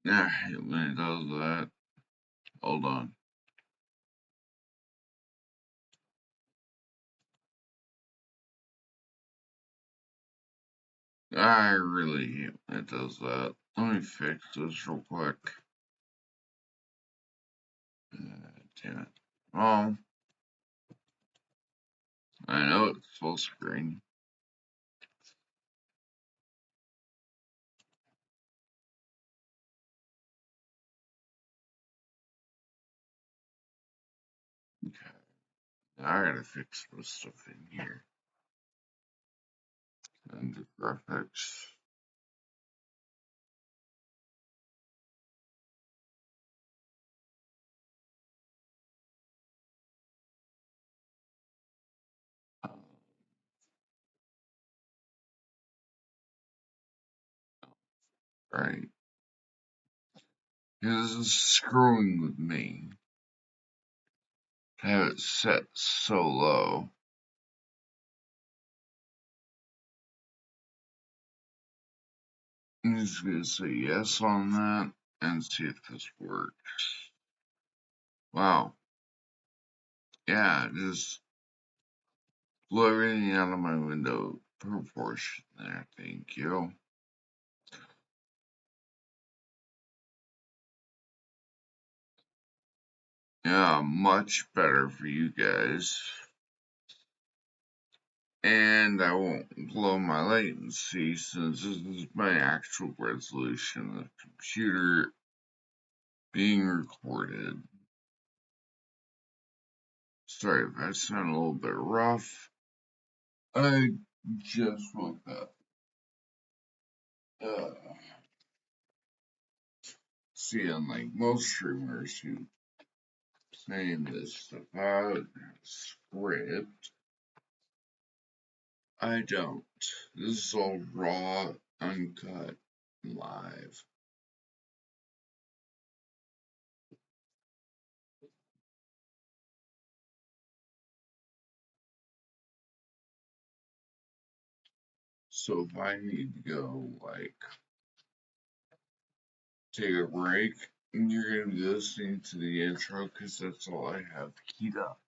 I hate when it does that. Hold on. I really hate when it does that. Let me fix this real quick. Damn it. Oh, I know it's full screen. Okay, now I gotta fix this stuff in here. And the graphics. Right. This is screwing with me. I have it set so low. I'm just gonna say yes on that and see if this works. Wow. Yeah, just blew everything out of my window proportion there. Thank you. Yeah, much better for you guys. And I won't blow my latency since this is my actual resolution of the computer being recorded. Sorry if I sound a little bit rough. I just woke up. See, unlike most streamers who plan this stuff out, script, I don't. This is all raw, uncut, live. So if I need to go, like, take a break, you're gonna be listening to the intro because that's all I have keyed up.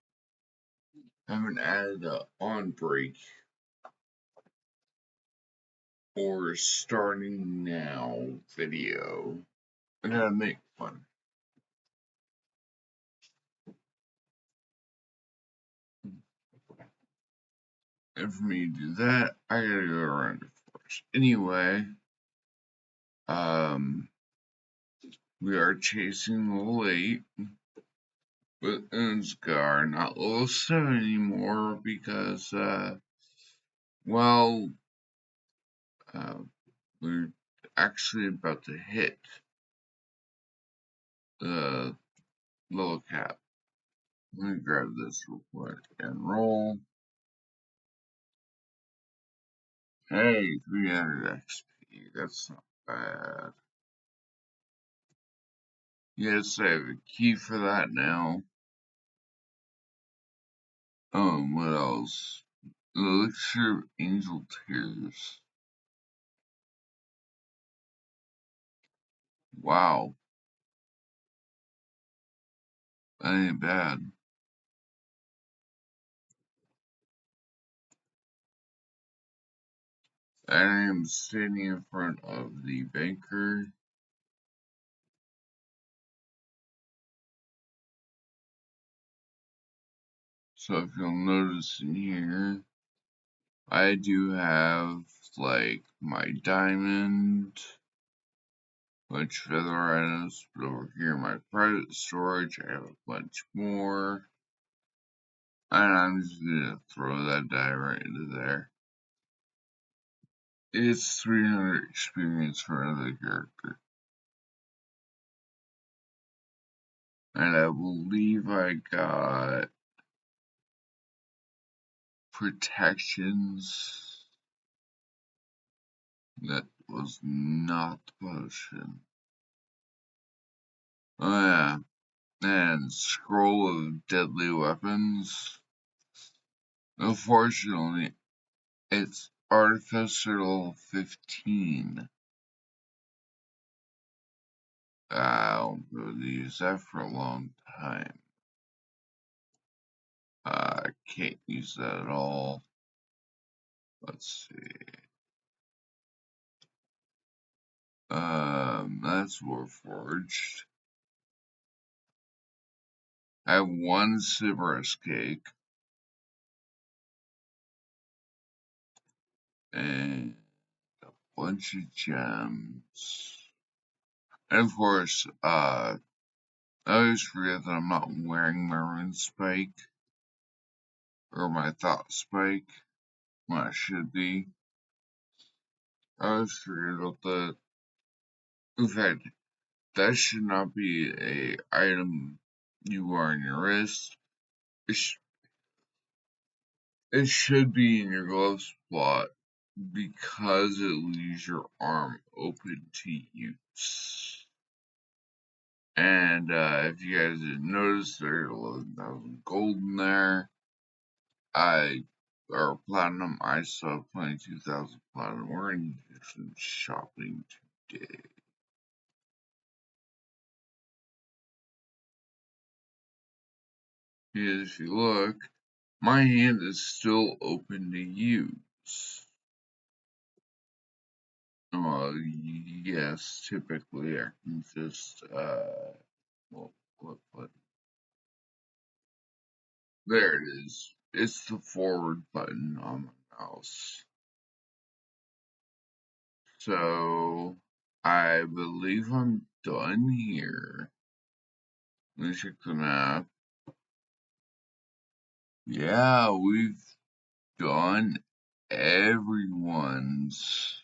I haven't added a on break or starting now video. I gotta make fun. And for me to do that, I gotta go around it first. Anyway, we are chasing the late with Unscar, not level 7 anymore because, well, we're actually about to hit the level cap. Let me grab this real quick and roll. Hey, 300 XP, that's not bad. Yes, I have a key for that now. What else? Elixir of Angel Tears. Wow, that ain't bad. I am standing in front of the banker. So if you'll notice in here, I do have like my diamond, bunch of other items, but over here in my private storage, I have a bunch more. And I'm just gonna throw that die right into there. It's 300 experience for another character. And I believe I got protections. That was not the potion. Oh yeah. And scroll of deadly weapons. Unfortunately, it's artificer level 15. I won't be able to use that for a long time. I can't use that at all. Let's see. That's Warforged. I have one Cypress cake and a bunch of gems. And of course, I always forget that I'm not wearing my rune spike or my thought spike when I should be. I always forget about that. In fact, that should not be a item you wear on your wrist. It, sh- it should be in your glove slot because it leaves your arm open to use. And if you guys didn't notice, there's 11,000 gold in there. Or platinum. I saw 22,000 platinum. We're gonna do some shopping today. Because if you look, my hand is still open to use. Well, yes, typically I can just, well, what? There it is. It's the forward button on my mouse. So, I believe I'm done here. Let me check the map. Yeah, we've done everyone's.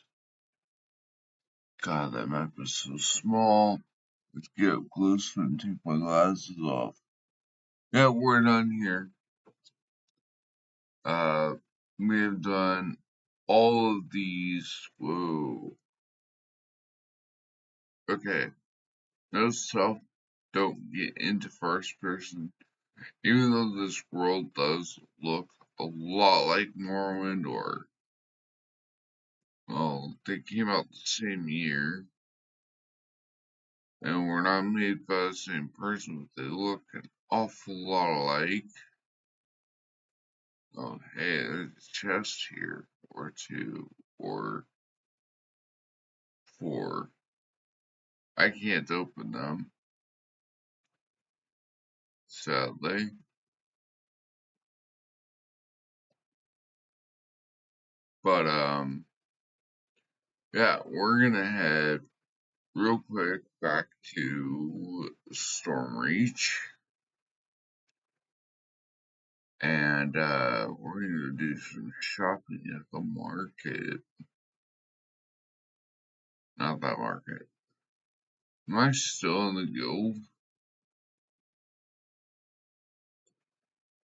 God, that map is so small. Let's get up close and take my glasses off. Yeah, we're done here. We have done all of these. Whoa. Okay. No self. Don't get into first person. Even though this world does look a lot like Morrowind, or well, they came out the same year, and were not made by the same person, but they look an awful lot alike. Oh, hey, there's a chest here, or two, or four. I can't open them, sadly. But, yeah, we're gonna head real quick back to Stormreach. And, we're gonna do some shopping at the market. Not that market. Am I still in the guild?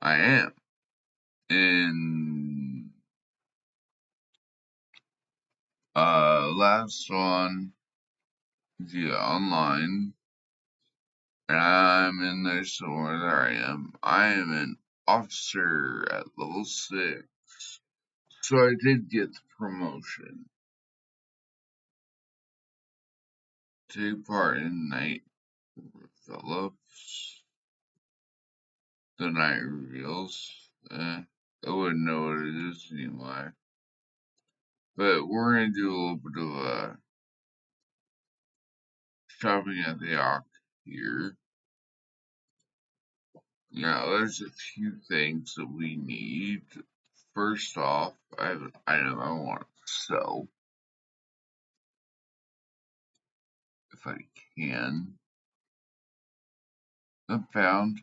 I am. In, last on D&D Online. And I'm in there somewhere. There I am. I am an officer at level 6. So I did get the promotion. Take part in Night Phillips. The Night Reveals. I wouldn't know what it is anyway. But we're gonna do a little bit of shopping at the Ock here. Now, there's a few things that we need. First off, I have an item I want to sell. If I can. Not found.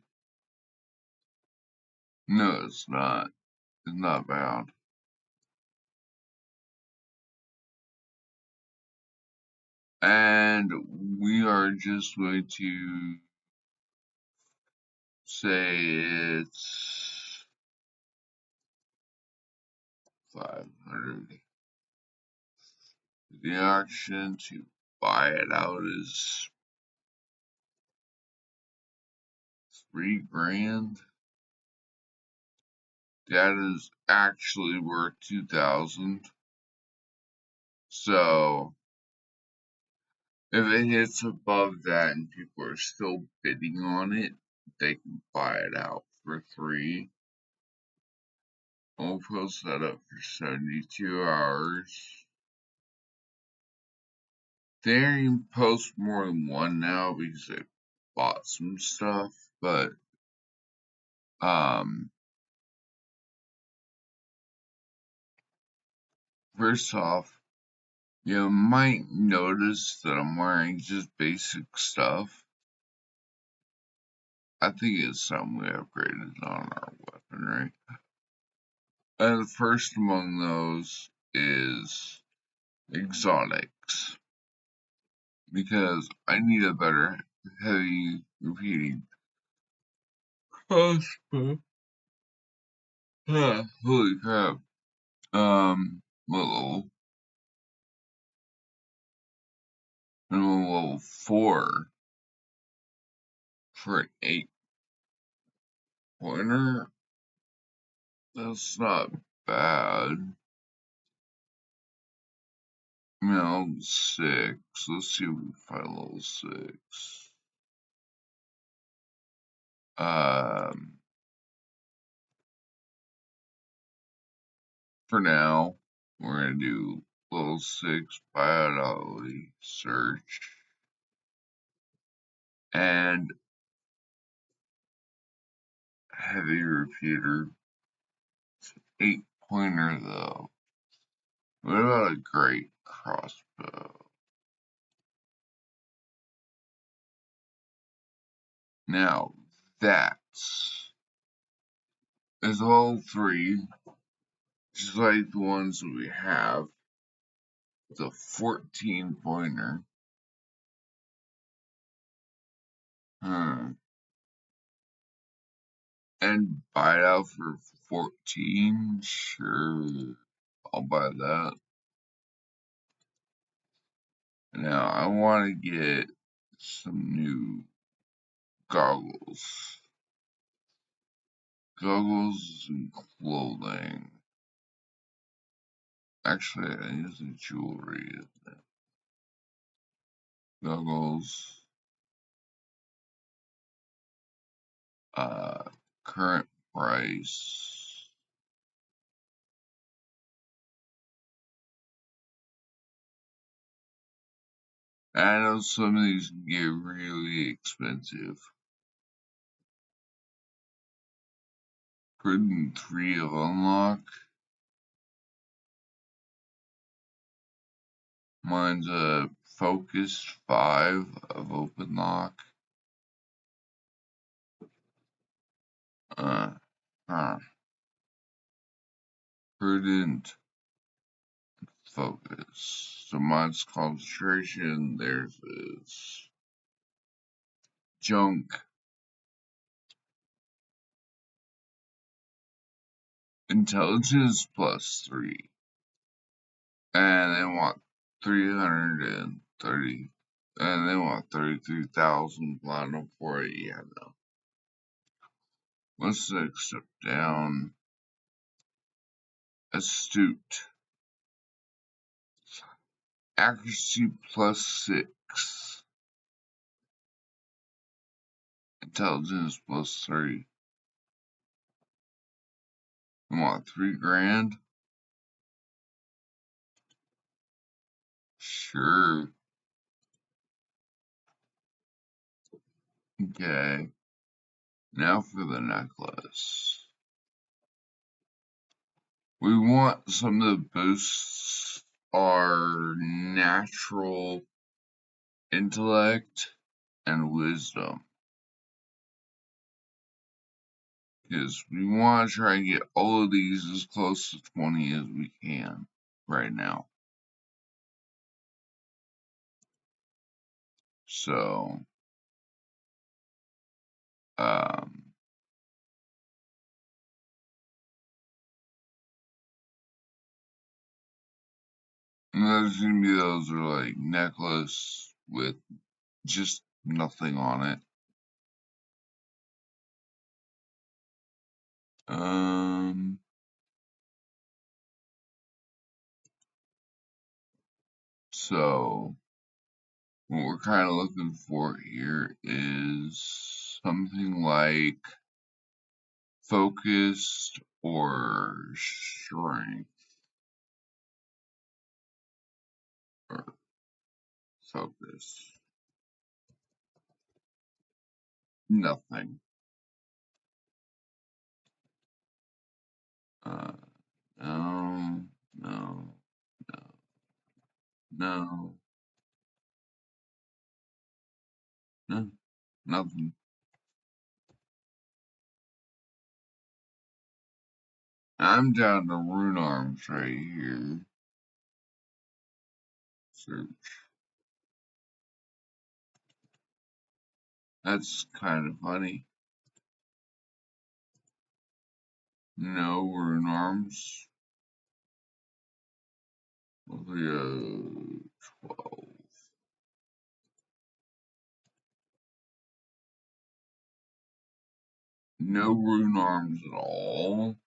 No, it's not. It's not bound. And we are just going to say it's 500. The auction to buy it out is 3 grand. That is actually worth 2,000. So If it hits above that and people are still bidding on it, they can buy it out for 3. We'll post that up for 72 hours. They don't even post more than one now because they bought some stuff, but first off, you might notice that I'm wearing just basic stuff. I think it's something we upgraded on our weaponry. And the first among those is exotics. Because I need a better heavy repeating crossbow. Holy crap. Level. Minimum level 4 for an 8-pointer. That's not bad. Level 6. Let's see if we can find level 6. For now, we're gonna do level 6 biology search. And heavy repeater. 8-pointer though. What about a great crossbow? Now that's is all 3, just like the ones that we have. It's a 14-pointer. And buy it out for 14? Sure, I'll buy that. Now I want to get some new goggles. Goggles and clothing. Actually, I need some jewelry. Goggles. Current price. I know some of these can get really expensive. Prudent 3 of unlock. Mine's a focused 5 of open lock. Prudent focus. So mine's concentration. Theirs is junk. Intelligence plus 3. And they want 330. And they want 33,000 platinum for it. Yeah, no. What's the next step down? Astute. Accuracy plus 6. Intelligence plus 3. I want 3 grand. Sure. Okay. Now for the necklace. We want some of the boosts our natural intellect and wisdom. Because we want to try and get all of these as close to 20 as we can right now. So, and there's gonna be those that are like necklace with just nothing on it. So What we're kind of looking for here is something like focused or strength or focus. Nothing. Uh, no, no, no, no, nothing. I'm down to rune arms right here. Search. That's kind of funny. No rune arms. Level 12. No rune arms at all.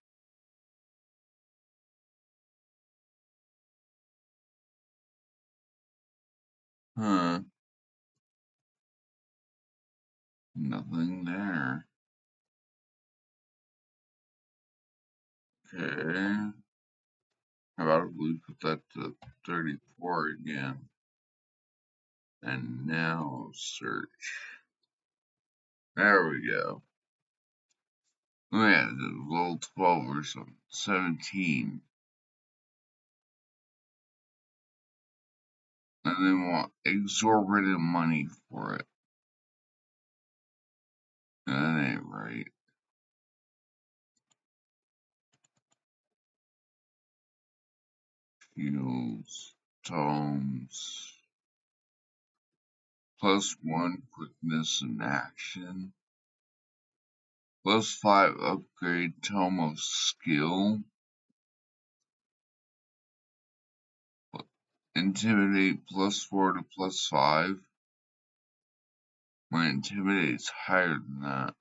Huh. Nothing there. Okay. How about we put that to 34 again? And now search. There we go. Oh yeah, level 12 or something. 17. And they want exorbitant money for it. That ain't right. Shields, tomes, +1 quickness and action, +5 upgrade tome of skill, intimidate +4 to +5. My intimidate's higher than that.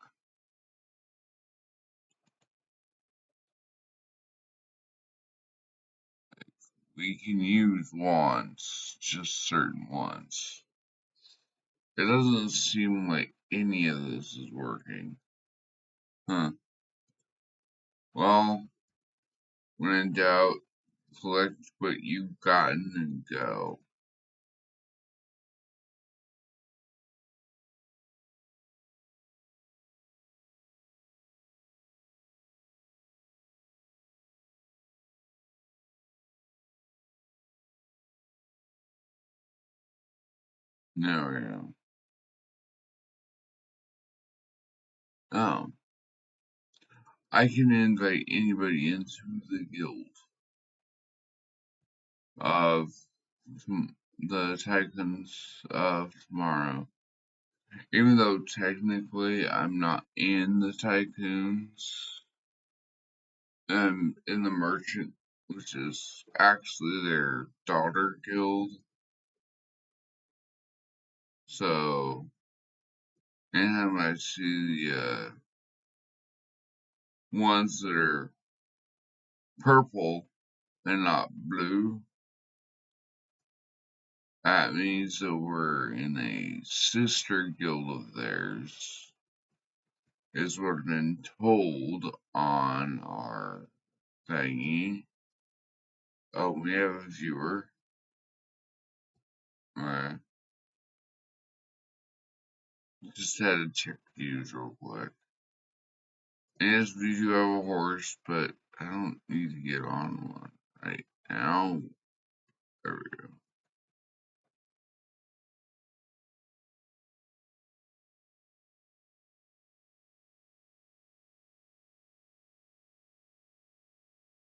We can use wands, just certain ones. It doesn't seem like any of this is working. Huh. Well, when in doubt, collect what you've gotten and go. There we go. Oh. I can invite anybody into the guild of the Titans of tomorrow. Even though technically I'm not in the Tycoons, I'm in the Merchant, which is actually their daughter guild. So, anytime I see the ones that are purple and not blue, that means that we're in a sister guild of theirs, is what I've been told on our thingy. Oh, we have a viewer. Alright. Just had to check views real quick. And yes, we do have a horse, but I don't need to get on one right now. There we go.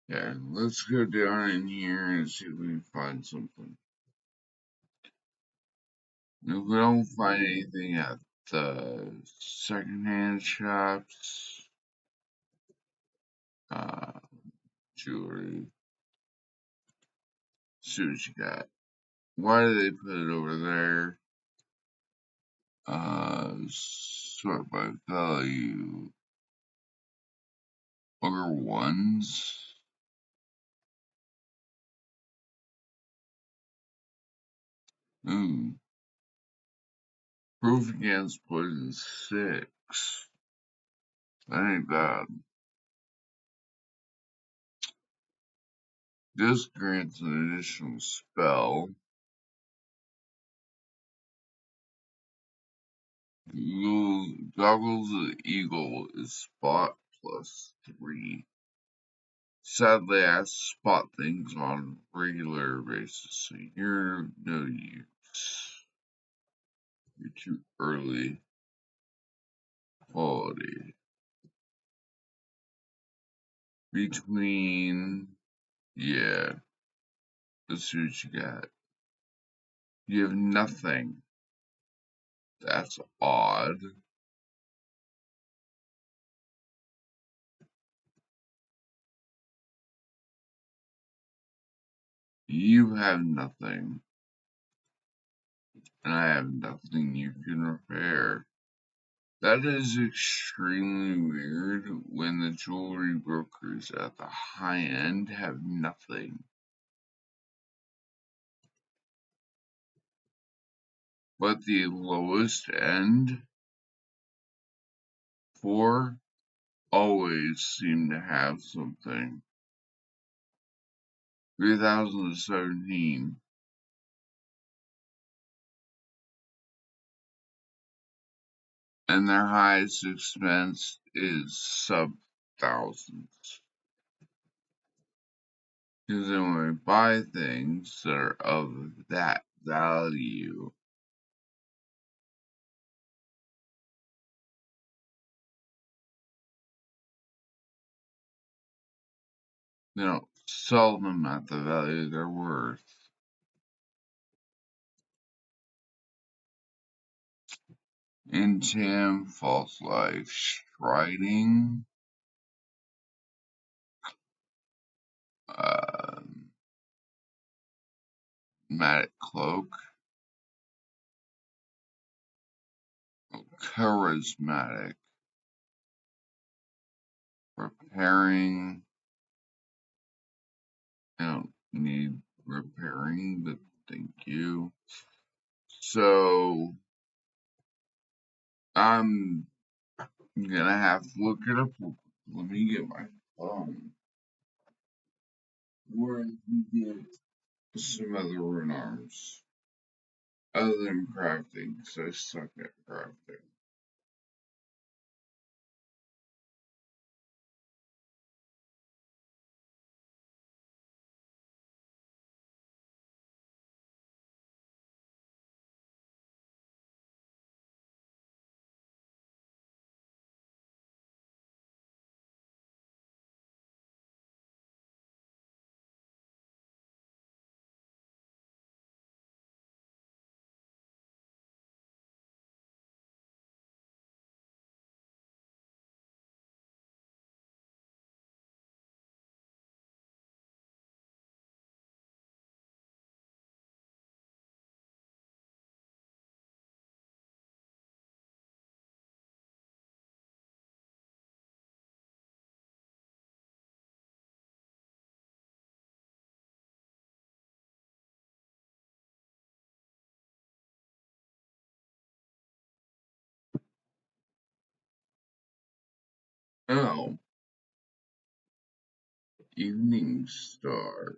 Yeah, let's go down in here and see if we can find something. If we don't find anything at the secondhand shops, jewelry, see what you got. Why do they put it over there? Sort by value. Other ones. Ooh. Proof against poison 6. That ain't bad. This grants an additional spell. Goggles of the Eagle is spot +3. Sadly, I spot things on a regular basis, so you're no use. You're too early. Quality. Between, yeah, let's see what you got. You have nothing. That's odd. You have nothing, and I have nothing you can repair. That is extremely weird when the jewelry brokers at the high end have nothing. But the lowest end, 4, always seem to have something. 3017. And their highest expense is sub-thousands. Because they only buy things that are of that value. They don't sell them at the value they're worth. Enchant, False Life, Striding, Magic Cloak, Charismatic, Repairing. I don't need repairing, but thank you. So I'm gonna have to look it up. Let me get my phone. Where I can get some other rune arms. Other than crafting, because I suck at crafting. Oh, Evening Star.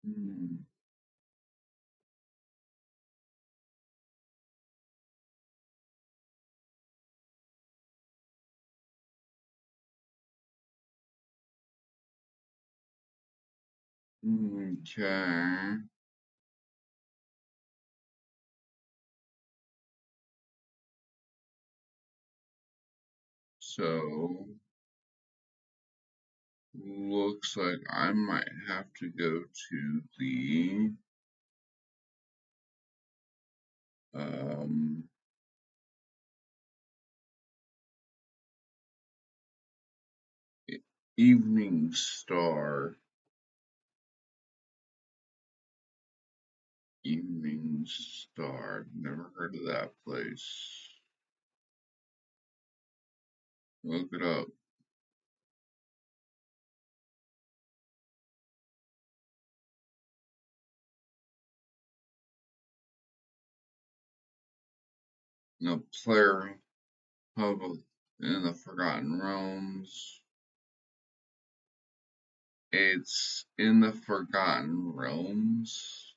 Hmm. Okay. So looks like I might have to go to the Um, Evening Star. Evening Star. Never heard of that place. Look it up. The Player Hub in the Forgotten Realms. It's in the Forgotten Realms.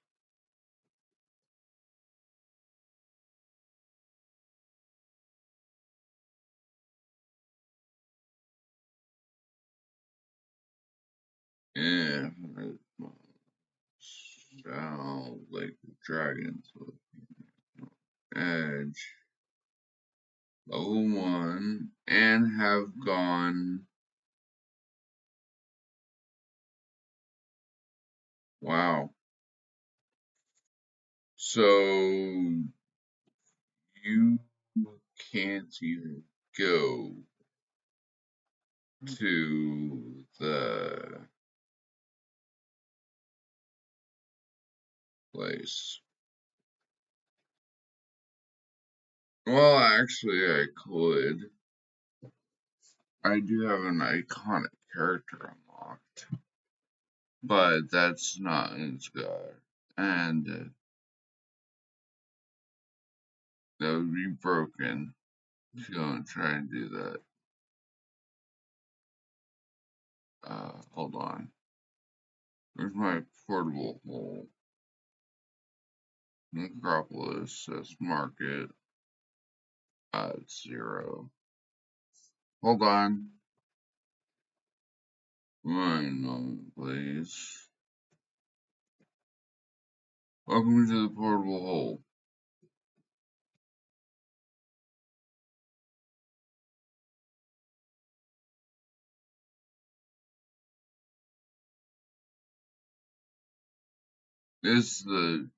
Yeah, Lake of Dragons, Edge, level 1, and have gone. Wow. So you can't even go to the place. Well, actually, I could. I do have an iconic character unlocked, but that's not as good. And that would be broken if you don't try and do that. Hold on. Where's my portable hole? Necropolis, that's market. It's 0. Hold on. One moment, please. Welcome to the portable hole. This is the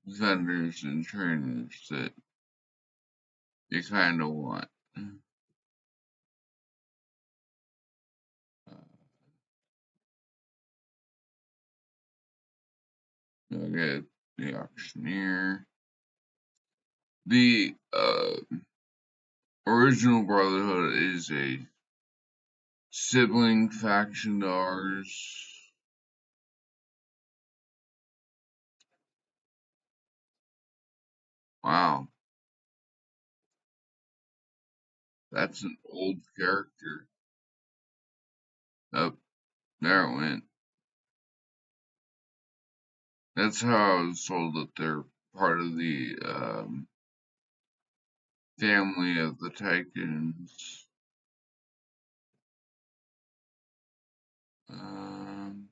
vendors and trainers that you kind of want. You'll get the auctioneer. The original Brotherhood is a sibling faction to ours. Wow, that's an old character. Oh, there it went. That's how I was told that they're part of the family of the Tycoons. Um,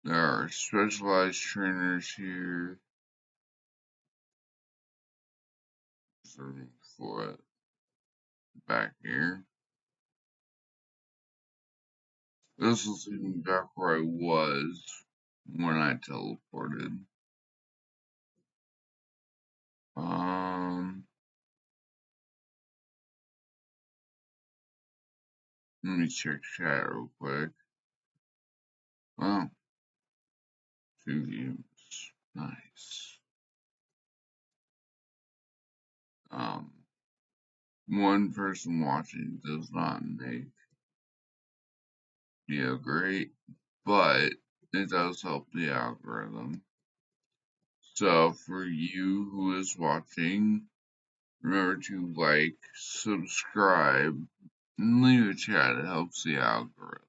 there are specialized trainers here. Searching for it back here. This is even back where I was when I teleported. Let me check chat real quick. Oh, 2 views. Nice. Um, One person watching does not make video great, but it does help the algorithm. So for you who is watching, remember to like, subscribe, and leave a chat. It helps the algorithm.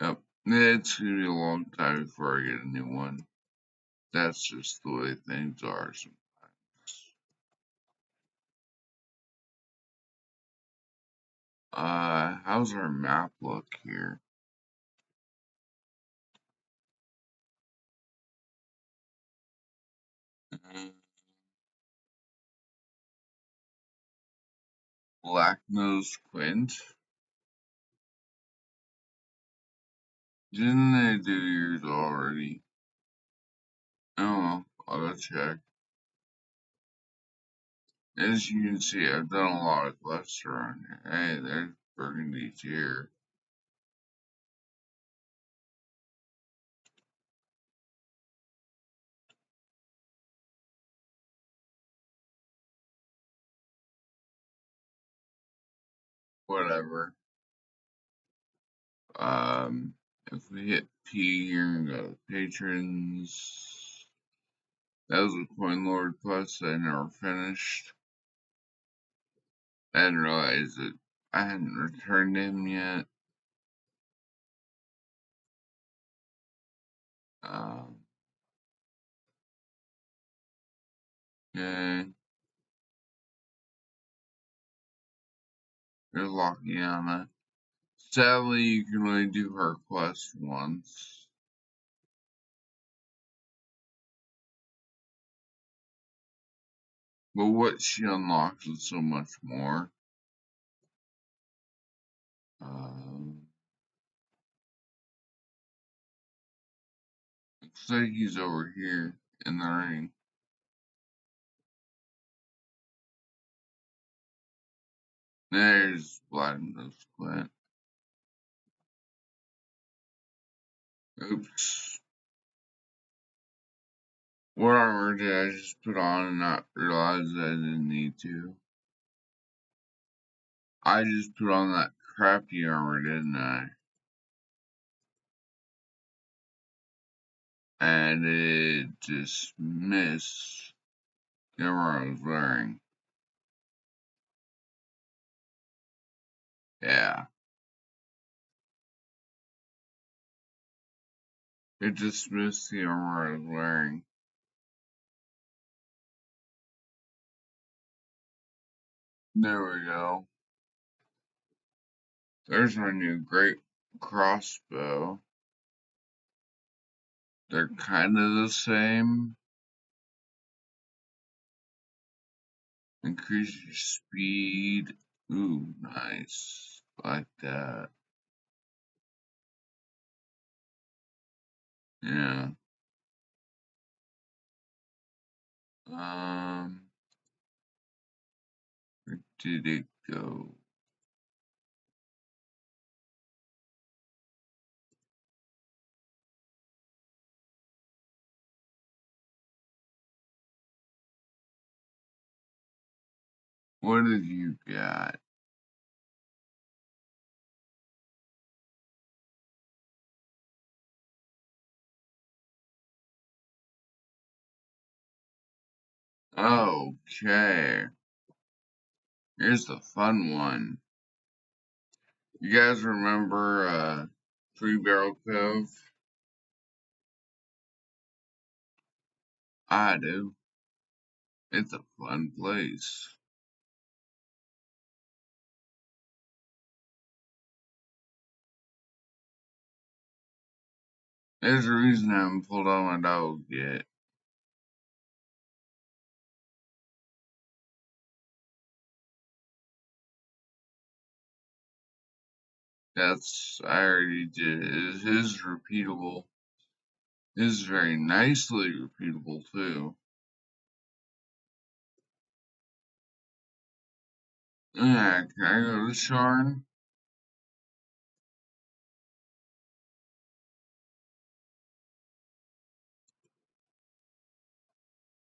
Yep. It's gonna be a long time before I get a new one. That's just the way things are sometimes. How's our map look here? Black Nose Quint. Didn't they do yours already? Oh, I'll go check. As you can see, I've done a lot of quests around here. Hey, there's Burgundy's here. Whatever. If we hit P here and go to patrons, that was a coin lord quest that I never finished. I didn't realize that I hadn't returned him yet. Um, yeah, there's Lockiana. Sadly, you can only do her quest once. But what she unlocks is so much more. Looks like he's over here in the ring. There's Vladimir Clint. Oops. What armor did I just put on and not realize that I didn't need to? I just put on that crappy armor, didn't I? And it just missed the armor I was wearing. Yeah. It just missed the armor I was wearing. There we go. There's my new great crossbow. They're kind of the same. Increase your speed. Ooh, nice. Like that. Yeah. Where did it go? What did you got? Okay. Here's the fun one. You guys remember Three Barrel Cove? I do. It's a fun place. There's a reason I haven't pulled out my dog yet. I already did. His is repeatable. His is very nicely repeatable too. Yeah, can I go to Sharn?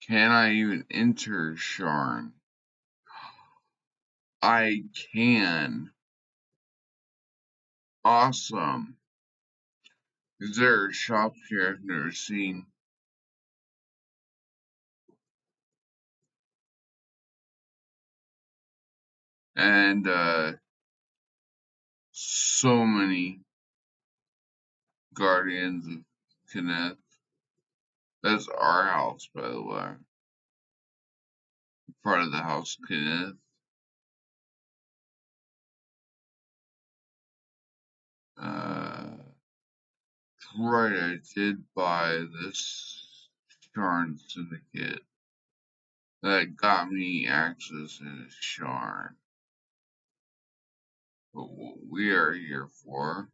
Can I even enter Sharn? I can. Awesome. Is there a shop here I've never seen? And so many Guardians of Kenneth. That's our house, by the way. Part of the house Kenneth. Right, I did buy this Sharn Syndicate. That got me access to Sharn. But what we are here for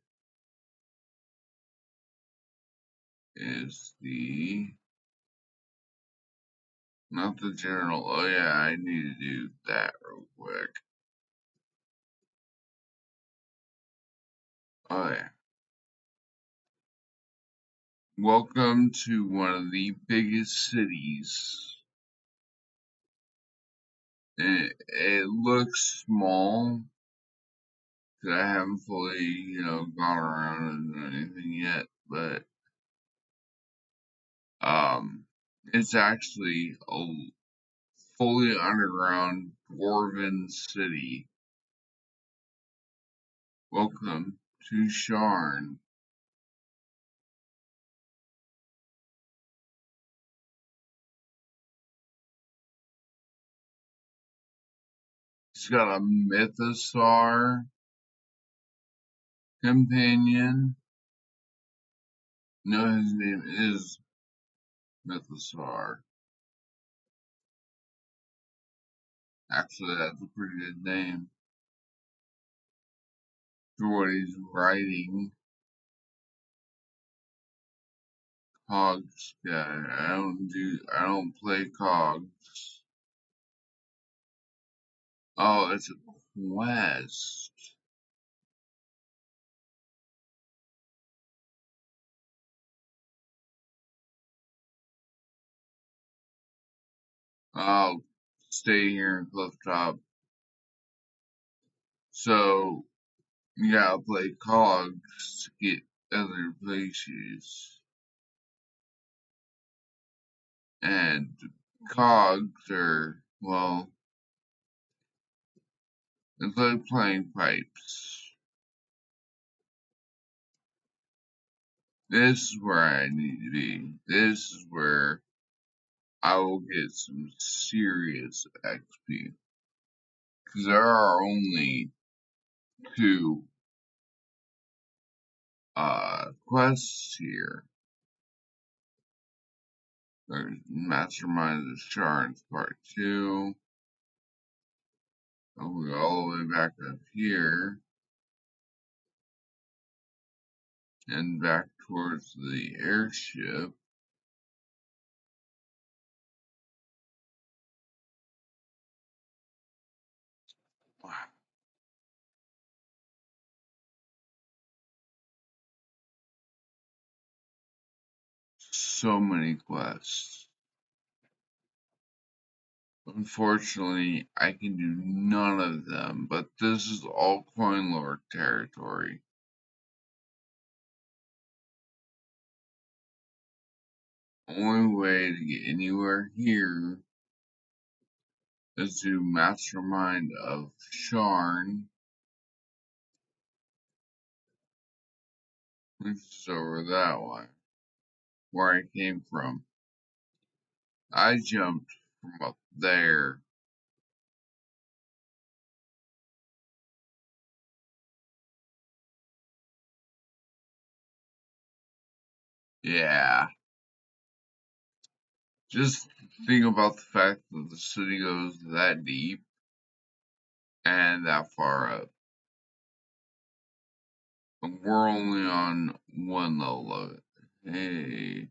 is not the general. Oh yeah, I need to do that real quick. Oh yeah. Welcome to one of the biggest cities. It looks small, because I haven't fully, gone around and done anything yet, but it's actually a fully underground dwarven city. Welcome to Sharn. He's got a mythosaur companion. No, his name is Mythosaur. Actually, that's a pretty good name for what he's writing. Cogs guy. I don't play Cogs. Oh, it's a quest. I'll stay here in Clifftop. So you gotta play Cogs to get other places. And Cogs are, well, it's like playing pipes. This is where I need to be. This is where I will get some serious XP. Because there are only two quests here. There's Mastermind the Shards Part 2. I'll go all the way back up here. And back towards the airship. Wow. So many quests. Unfortunately, I can do none of them, but this is all Coin Lord territory. Only way to get anywhere here is to Mastermind of Sharn, which is over that way, where I came from. I jumped from up there. Yeah. Just think about the fact that the city goes that deep and that far up. And we're only on one level of it. Hey.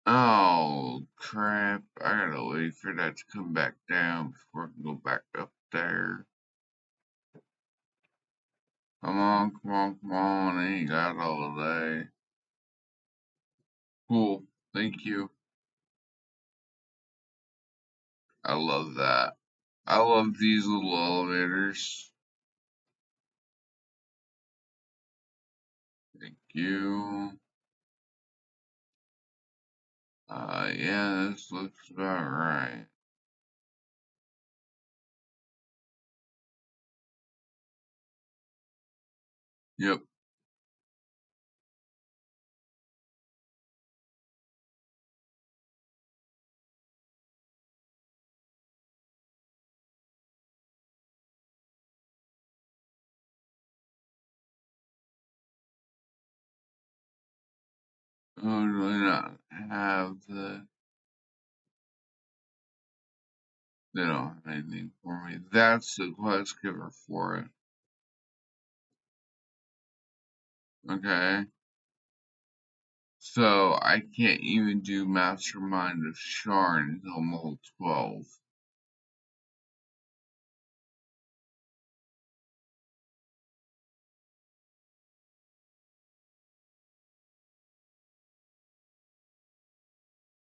Oh, crap. I gotta wait for that to come back down before I can go back up there. Come on, come on, come on. I ain't got all day. Cool. Thank you. I love that. I love these little elevators. Thank you. Yeah, this looks about right. Yep. Oh, do I not have the... They don't have anything for me. That's the quest giver for it. Okay. So I can't even do Mastermind of Sharn until I'm level 12.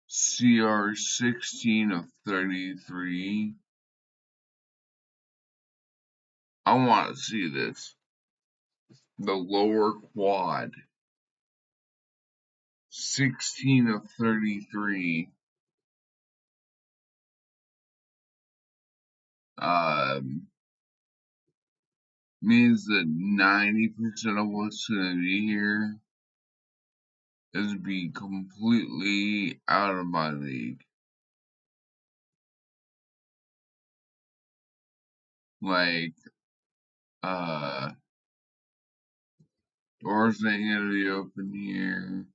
CR 16 of 33. I want to see this. The lower quad. 16 of 33. Means that 90% of what's going to be here is be completely out of my league. Like, doors ain't gonna be open here.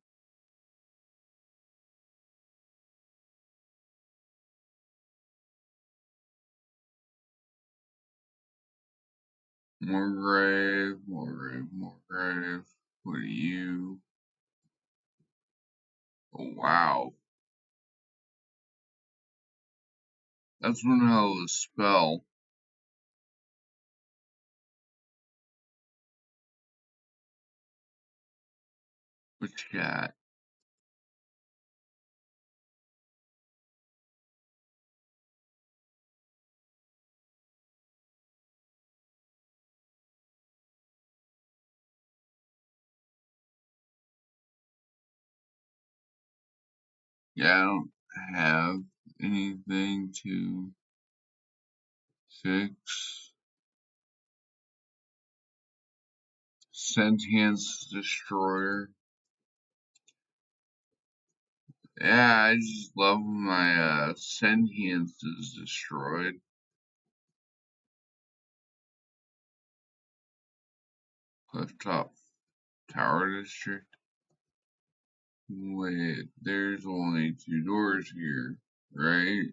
More grave, more grave, more grave. What are you? Oh, wow. That's one hell of a spell. What you got? Yeah, I don't have anything to fix. Sentience Destroyer. Yeah, I just love when my sentience is destroyed. Clifftop Tower District. Wait, there's only 2 doors here, right?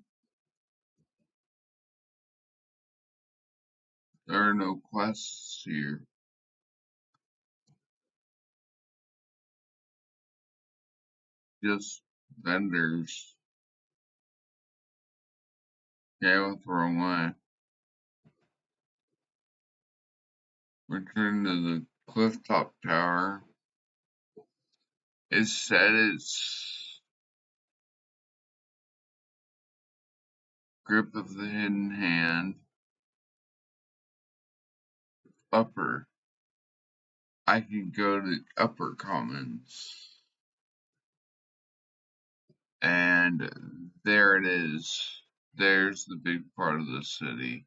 There are no quests here. Just vendors. Yeah, I went the wrong way. Return to the Clifftop Tower. It said it's Grip of the Hidden Hand. Upper. I could go to Upper Commons. And there it is. There's the big part of the city.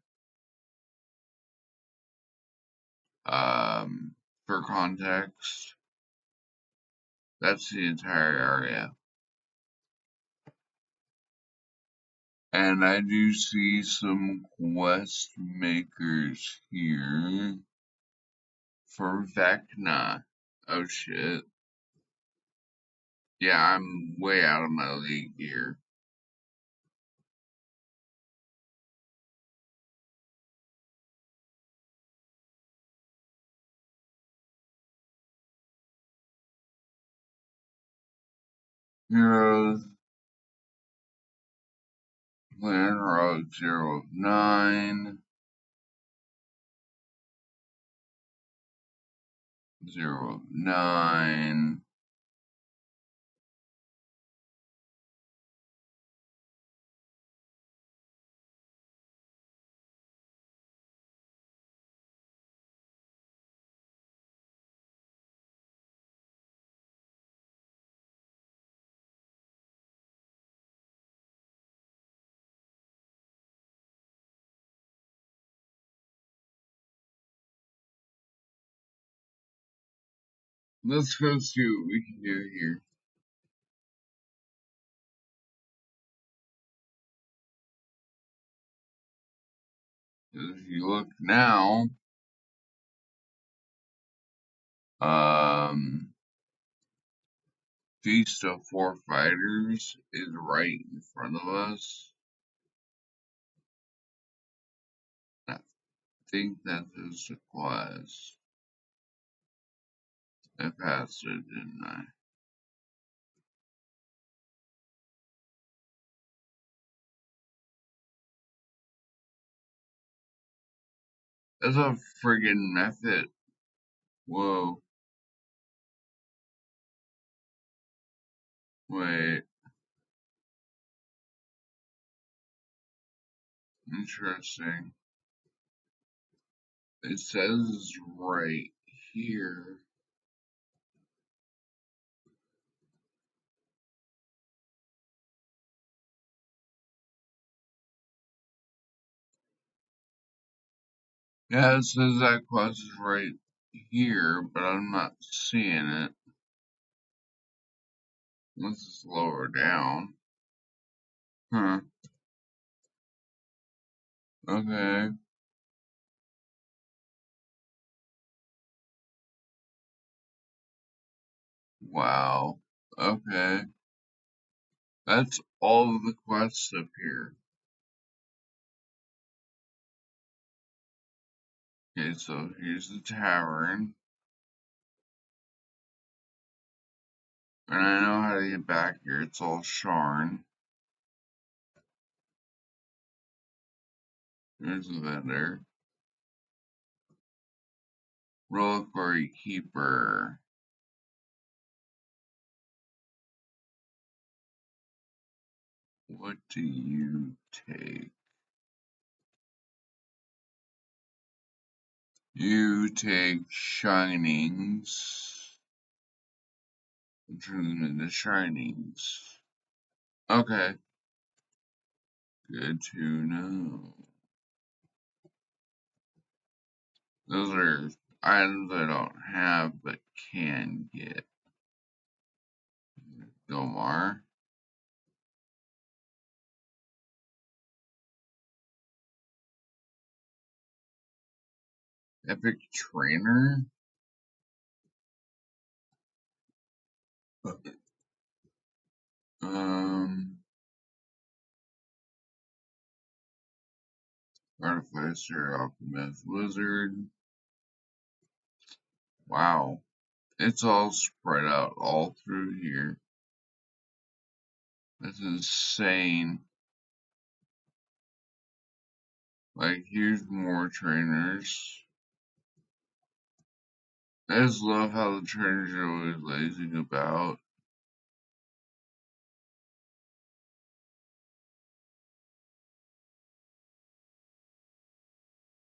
For context, that's the entire area. And I do see some quest makers here for Vecna. Oh shit. Yeah, I'm way out of my league here. Heroes, Plan Road 09, 09. Let's go see what we can do here. If you look now, Feast of Four Fighters is right in front of us. I think that is the quest. I passed it, didn't I? That's a friggin' method. Whoa. Wait. Interesting. It says right here. Yeah, it says that quest is right here, but I'm not seeing it. Unless it's lower down. Huh. Okay. Wow. Okay. That's all of the quests up here. Okay, so here's the tavern. And I know how to get back here. It's all Sharn. There's the vendor. Reliquary Keeper. What do you take? You take Shinings. Turn them into Shinings. Okay. Good to know. Those are items I don't have but can get. Gomar. Epic Trainer. Um, Artificer, Alchemist, Wizard. Wow. It's all spread out all through here. That's insane. Like, here's more trainers. I just love how the trainers are always lazing about.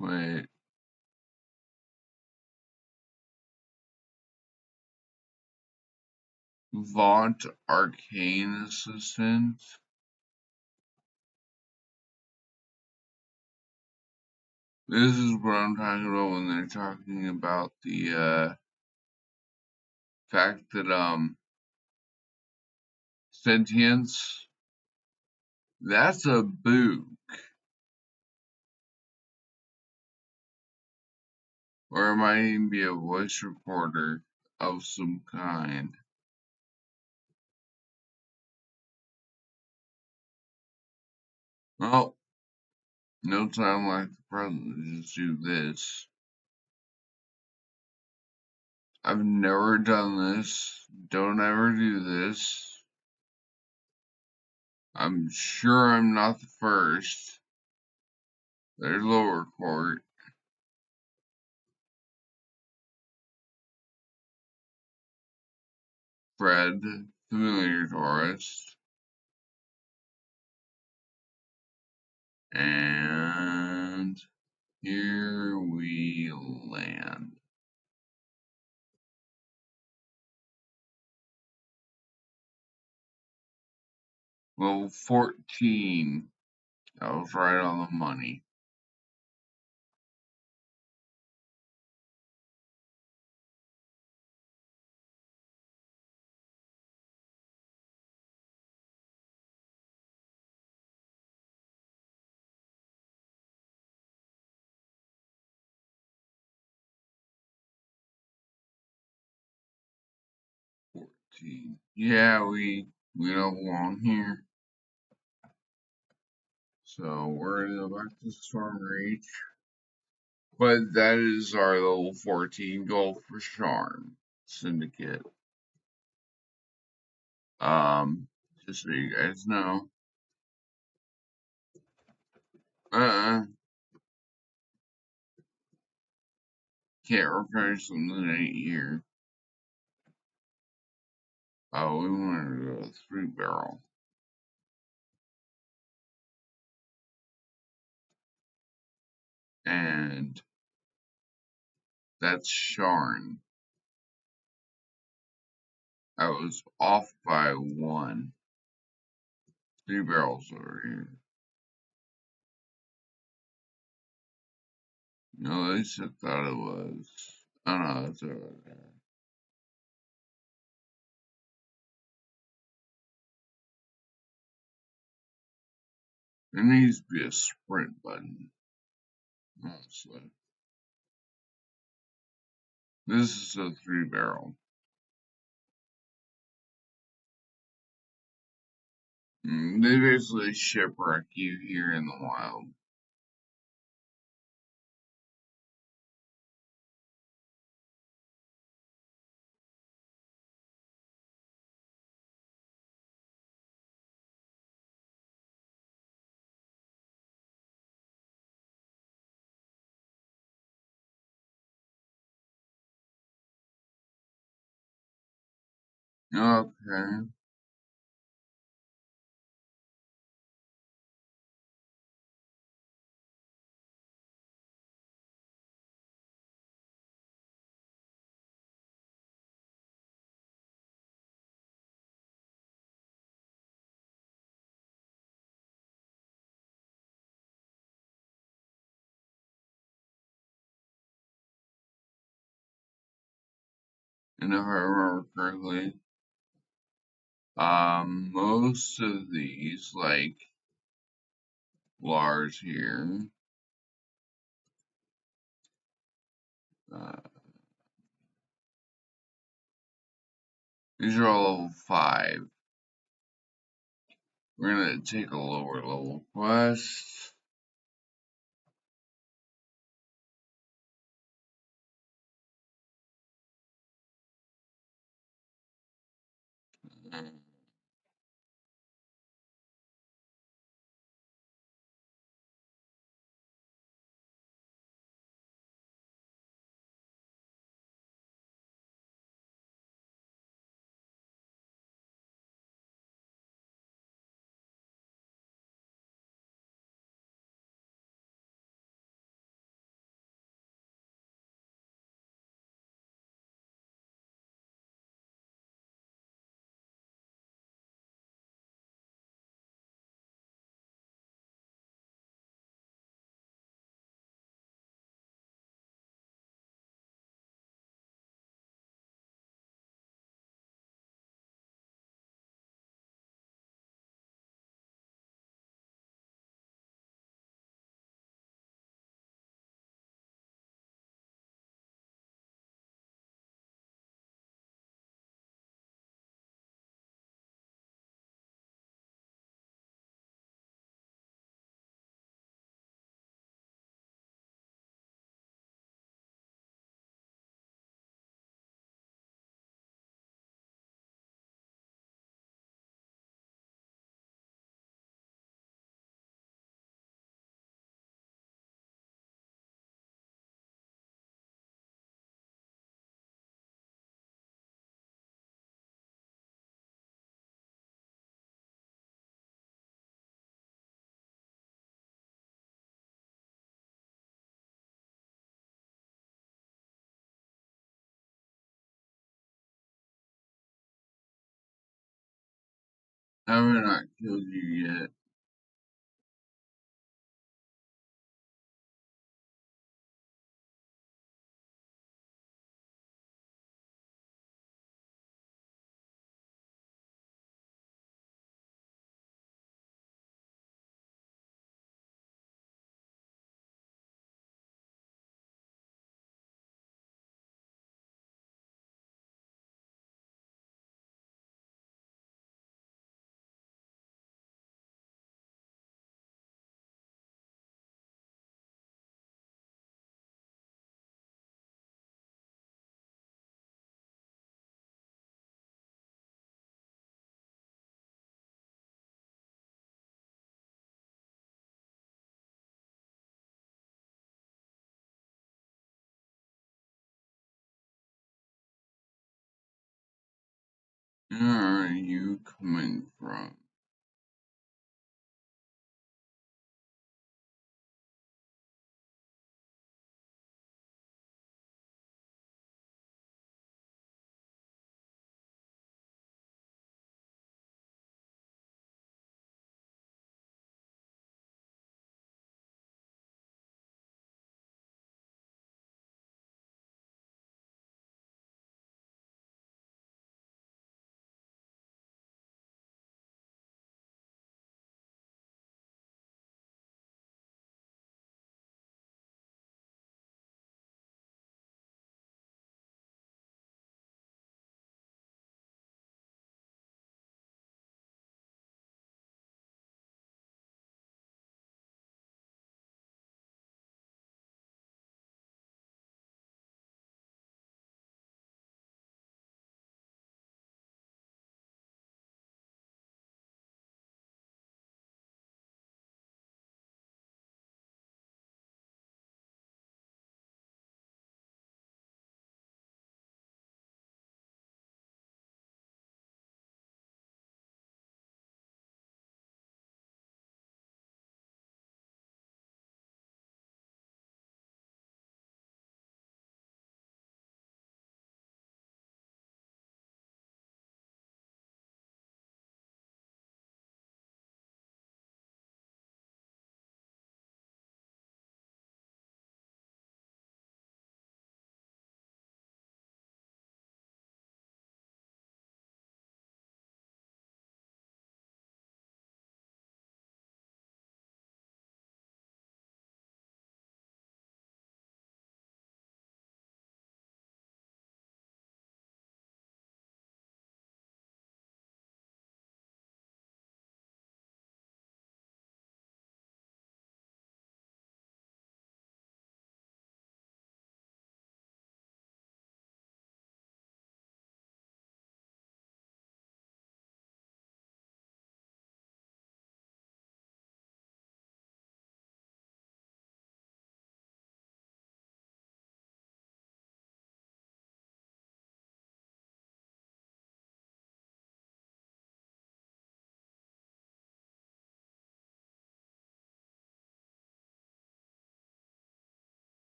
Wait. Vaunt Arcane Assistant. This is what I'm talking about when they're talking about the fact that sentience, that's a book. Or it might even be a voice recorder of some kind. Well, no time like the present to just do this. I've never done this. Don't ever do this. I'm sure I'm not the first. There's lower court. Fred, familiar tourist. And here we land. Level 14. That was right on the money. Yeah, we don't belong here. So we're gonna go back to Storm Reach. But that is our level 14 goal for Charm Syndicate. Just so you guys know. Uh Can't refresh something that ain't here. Oh, we wanted to go 3-barrel. And that's Sharn. I was off by 1. 3-barrels over here. No, at least I thought it was. Oh no, it's over there. There needs to be a sprint button. Honestly. This is a 3-barrel. They basically shipwreck you here in the wild. Okay. And if I remember correctly, most of these, like Lars here, uh, these are all level 5. We're gonna take a lower level quest. Have I not killed you yet? Where are you coming from?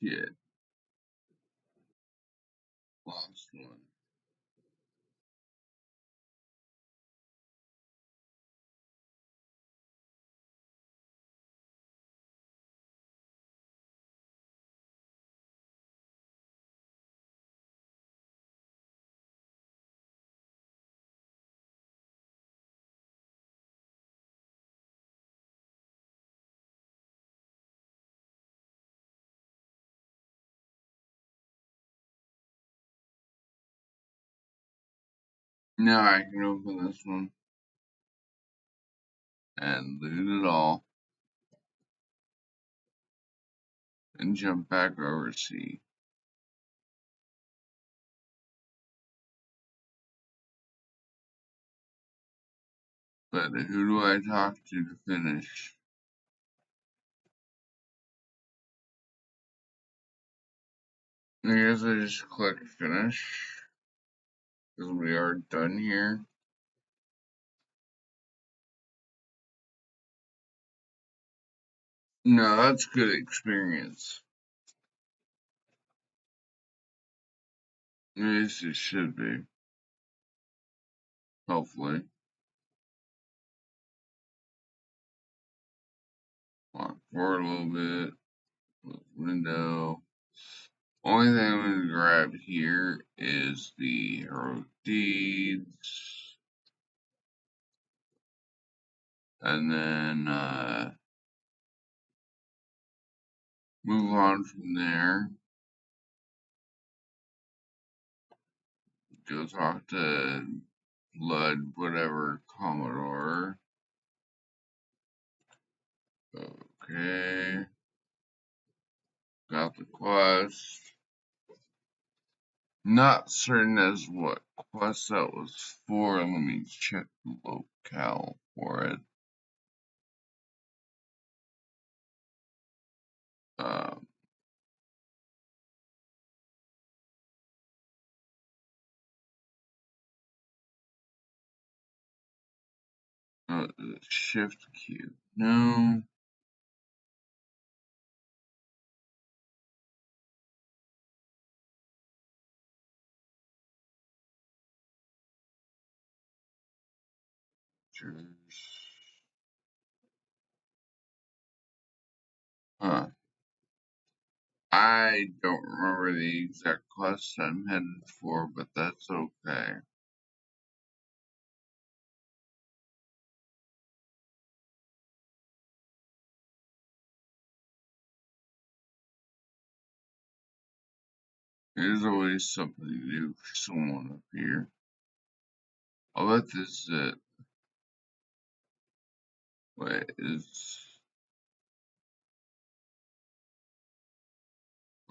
Shit, lost one. Now I can open this one and loot it all and jump back over sea. But who do I talk to finish? I guess I just click finish because we are done here. No, that's good experience. At least it should be. Hopefully. Walk forward a little bit. Close window. Only thing I'm going to grab here is the heroic deeds. And then move on from there. Go talk to Blood, whatever, Commodore. Okay. Got the quest. Not certain as what quest that was for. Let me check the locale for it. Um, Shift Q. No. Huh. I don't remember the exact quest I'm headed for, but that's okay. There's always something to do for someone up here. I'll bet this is it. Wait, this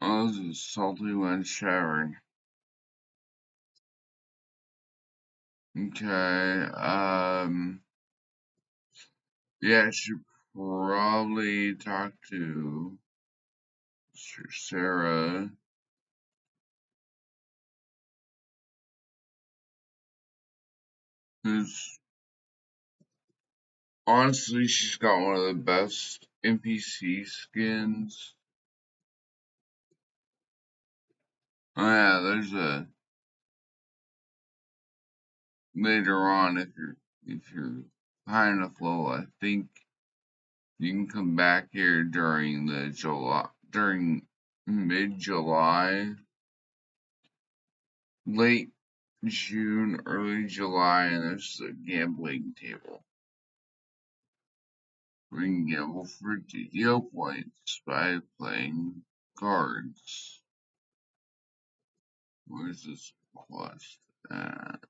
is Salty One Showering. Okay, yeah, I should probably talk to Sarah. Who's honestly, she's got one of the best NPC skins. Oh yeah, there's a later on if you're high enough level, I think you can come back here during mid-July, late June, early July, and there's a gambling table. We can gamble for DDO points by playing cards. Where's this quest at?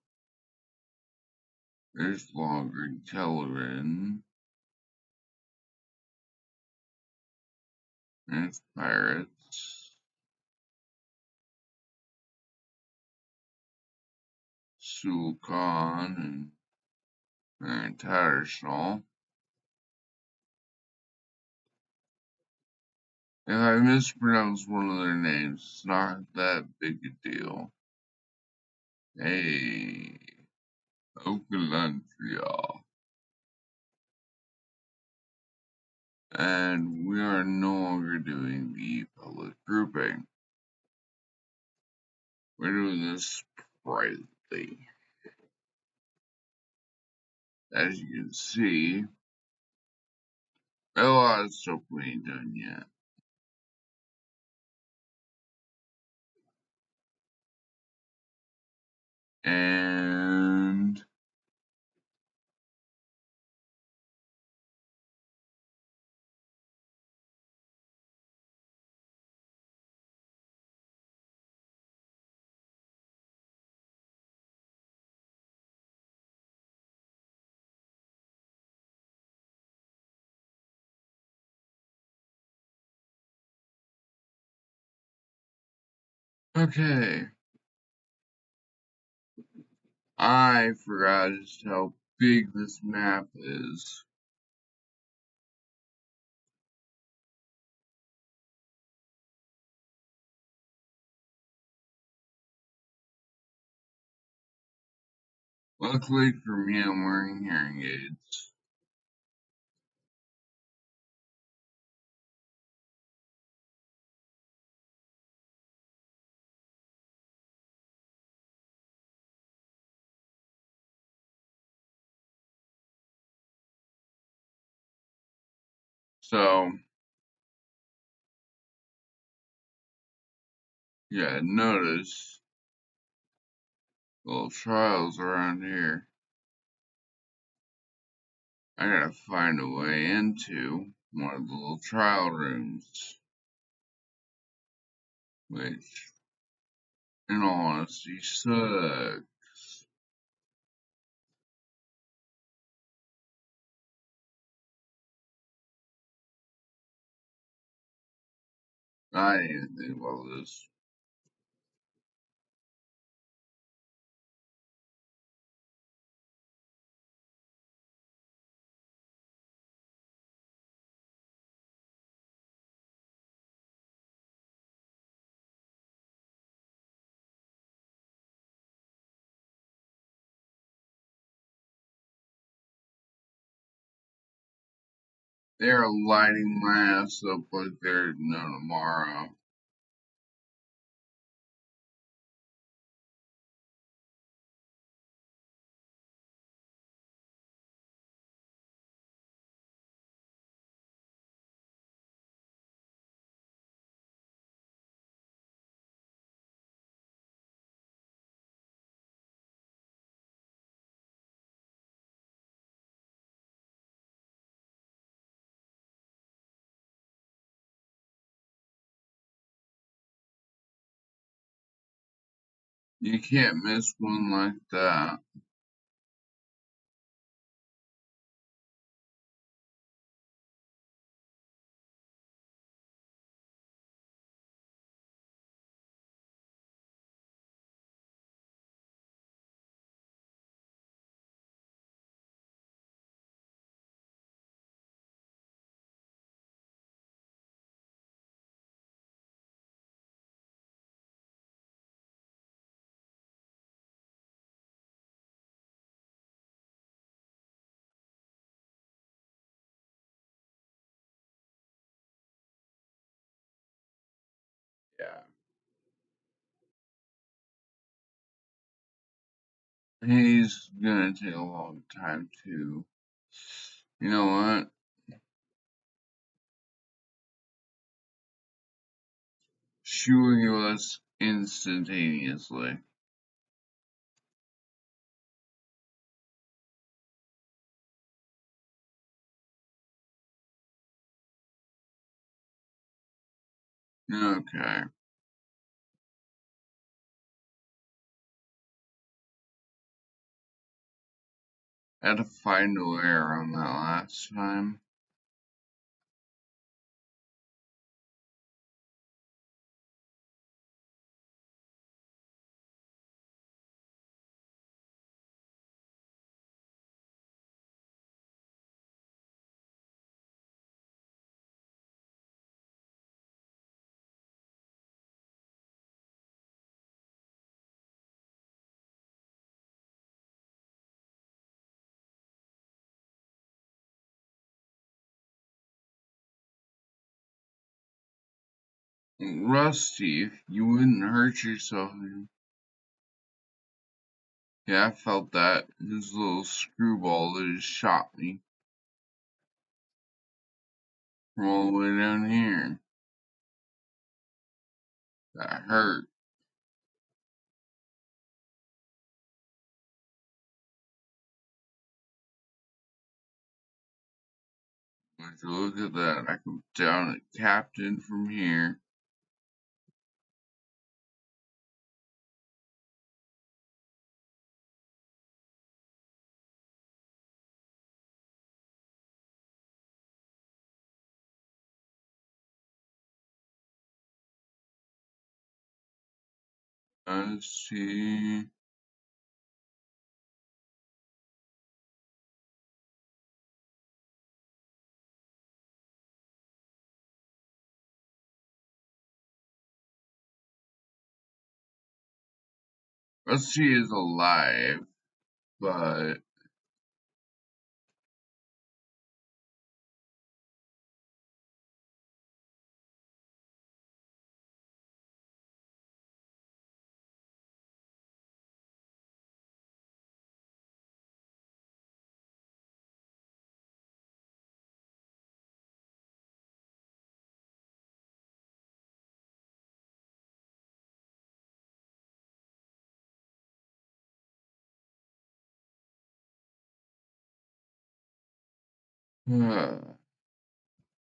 There's Longer Kellerin. There's Pirates. Sulcon and Tattersall. If I mispronounce one of their names, it's not that big a deal. Hey, Okalantria. And we are no longer doing the public grouping. We're doing this privately. As you can see, a lot of stuff we ain't done yet. And okay, I forgot just how big this map is. Luckily for me, I'm wearing hearing aids. So, yeah, notice little trials around here. I gotta find a way into one of the little trial rooms, which, in all honesty, sucks. I didn't even think about this. They're lighting my ass up like there's no tomorrow. You can't miss one like that. Yeah. He's gonna take a long time too. You know what? Shooting us instantaneously. Okay. I had to find a way around that last time. Rusty, you wouldn't hurt yourself. Yeah, I felt that. His little screwball that just shot me from all the way down here. That hurt. Would you look at that? I can down at Captain from here. Let's see. Rusty is alive, but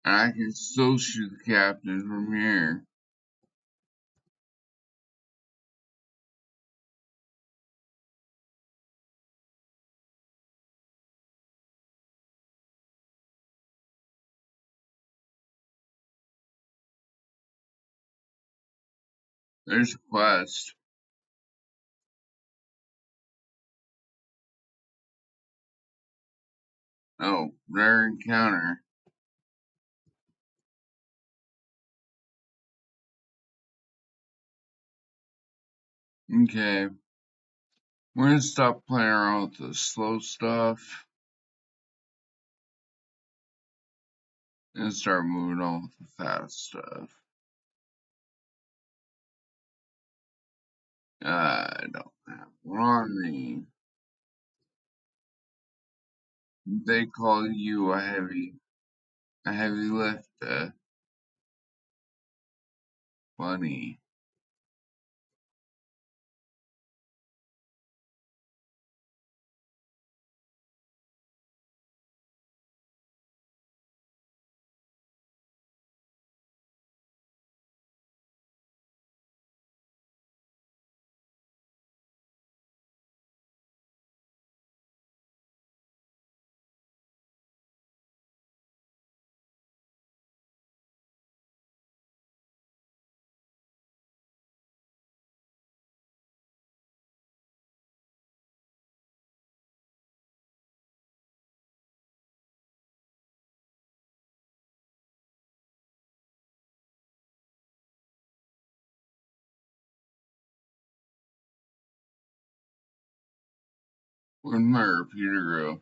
I can still shoot the Captain from here. There's a quest. Oh, rare encounter. Okay. We're gonna stop playing around with the slow stuff. and start moving on with the fast stuff. I don't have one on me. They call you a heavy lifter. Funny. Where'd my repeater go?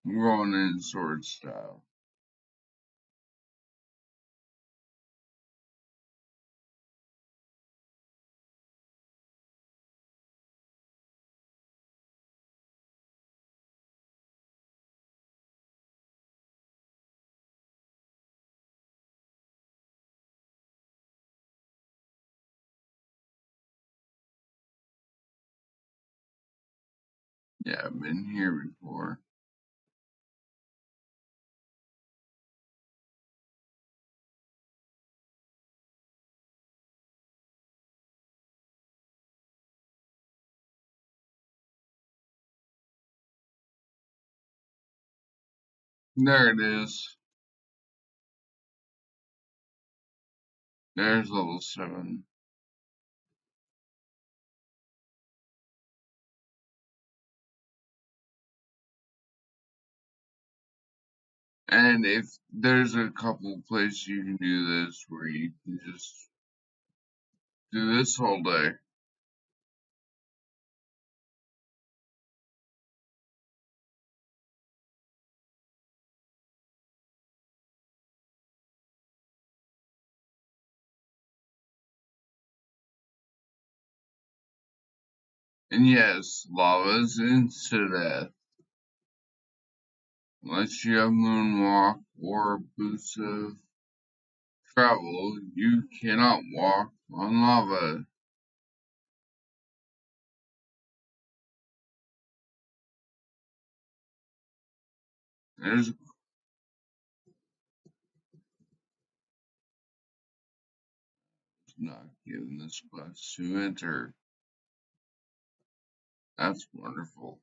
We're going in sword style. Yeah, I've been here before. There it is. There's level 7. And if there's a couple places you can do this where you can just do this whole day. And yes, lava's instant death. Unless you have moonwalk or boots of travel, you cannot walk on lava. There's not given this quest to enter. That's wonderful.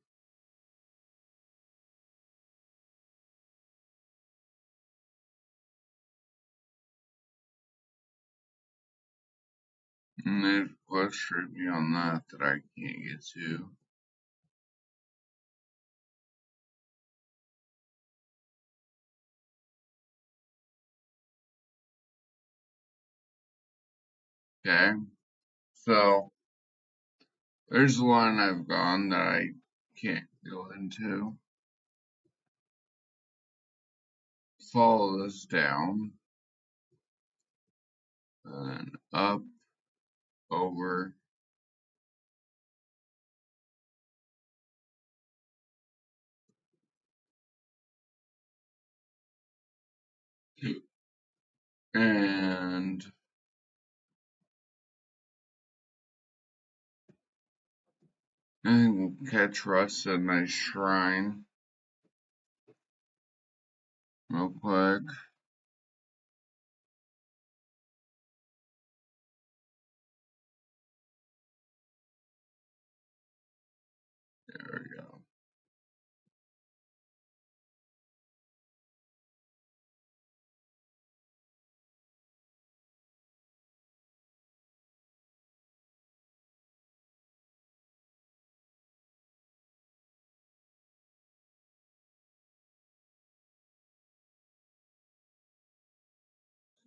And there's a quest right beyond that that I can't get to. Okay, so there's one I've gone that I can't go into. Follow this down, and then up, over, and I think we'll catch Russ at a nice shrine real quick. There we go.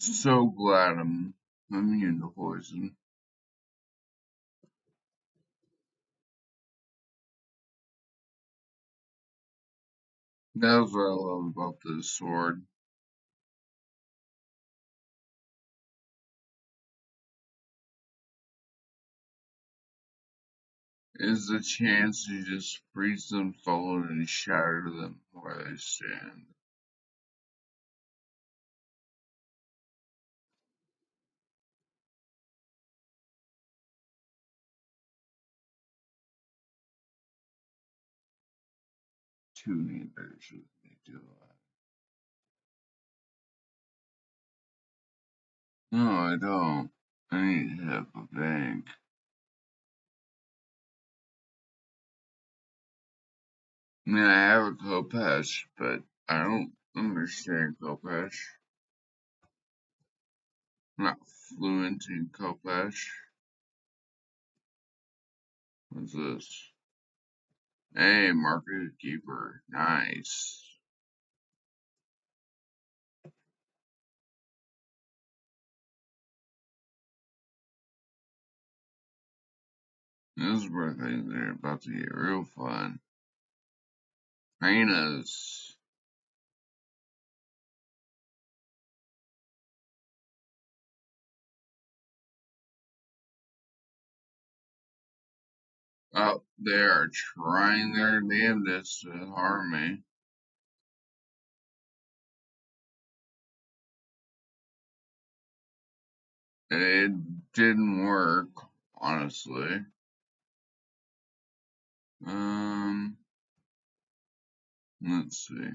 So glad I'm immune to poison. That's what I love about this sword. Is the chance to just freeze them solid and shatter them where they stand. 2 meters would be too high. No, I don't. I need to have a bank. I mean, I have a Kopesh, but I don't understand Kopesh. I'm not fluent in Kopesh. What's this? Hey, Market Keeper. Nice. This is where things are about to get real fun. Hyenas. Oh, they are trying their damnedest to harm me. It didn't work, honestly. Um, let's see.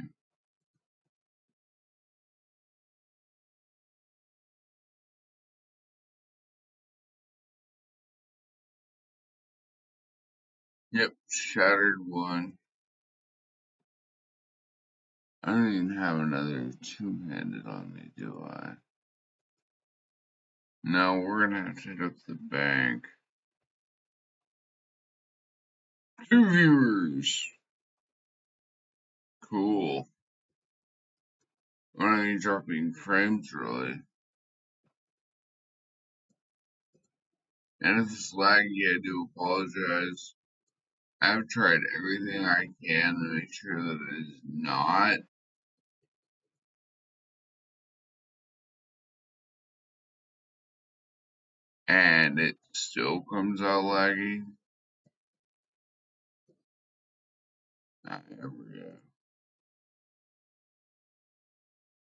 Yep, shattered one. I don't even have another two-handed on me, do I? No, we're gonna have to hit up the bank. 2 viewers. Cool. Why are you dropping frames, really? And if it's laggy, I do apologize. I've tried everything I can to make sure that it is not. And it still comes out laggy. There we go.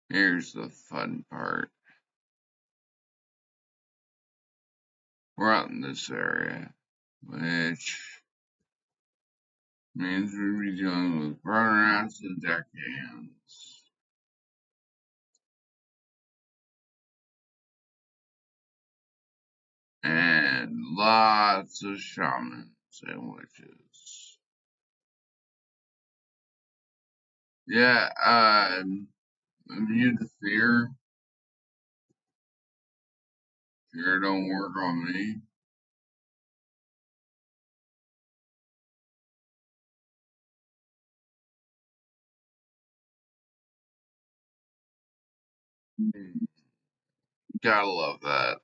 Here's the fun part. We're out in this area, which means we'll be dealing with burnouts and deckhands. And lots of shamans and witches. Yeah, immune to fear. Fear don't work on me. Gotta love that.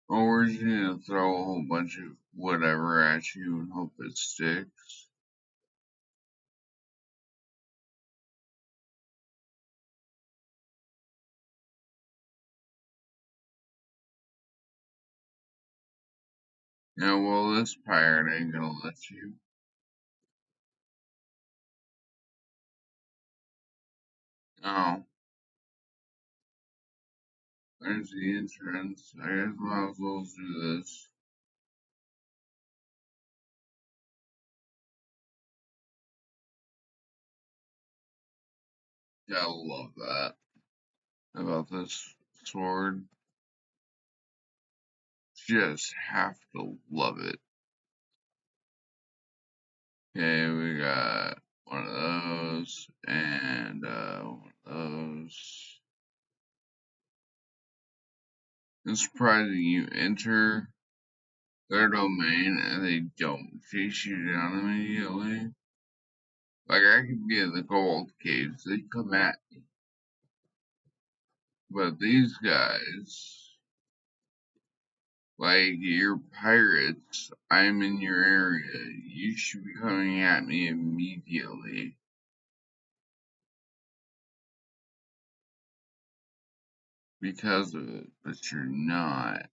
Or we're just gonna throw a whole bunch of whatever at you and hope it sticks. Yeah, well, this pirate ain't gonna let you. Oh, there's the entrance. I guess might as well do this. Gotta love that about this sword. Just have to love it. Okay, we got one of those and one of those. It's surprising you enter their domain and they don't chase you down immediately. Like I could be in the gold caves, they come at me. But these guys, like, you're pirates. I'm in your area. You should be coming at me immediately. Because of it, but you're not.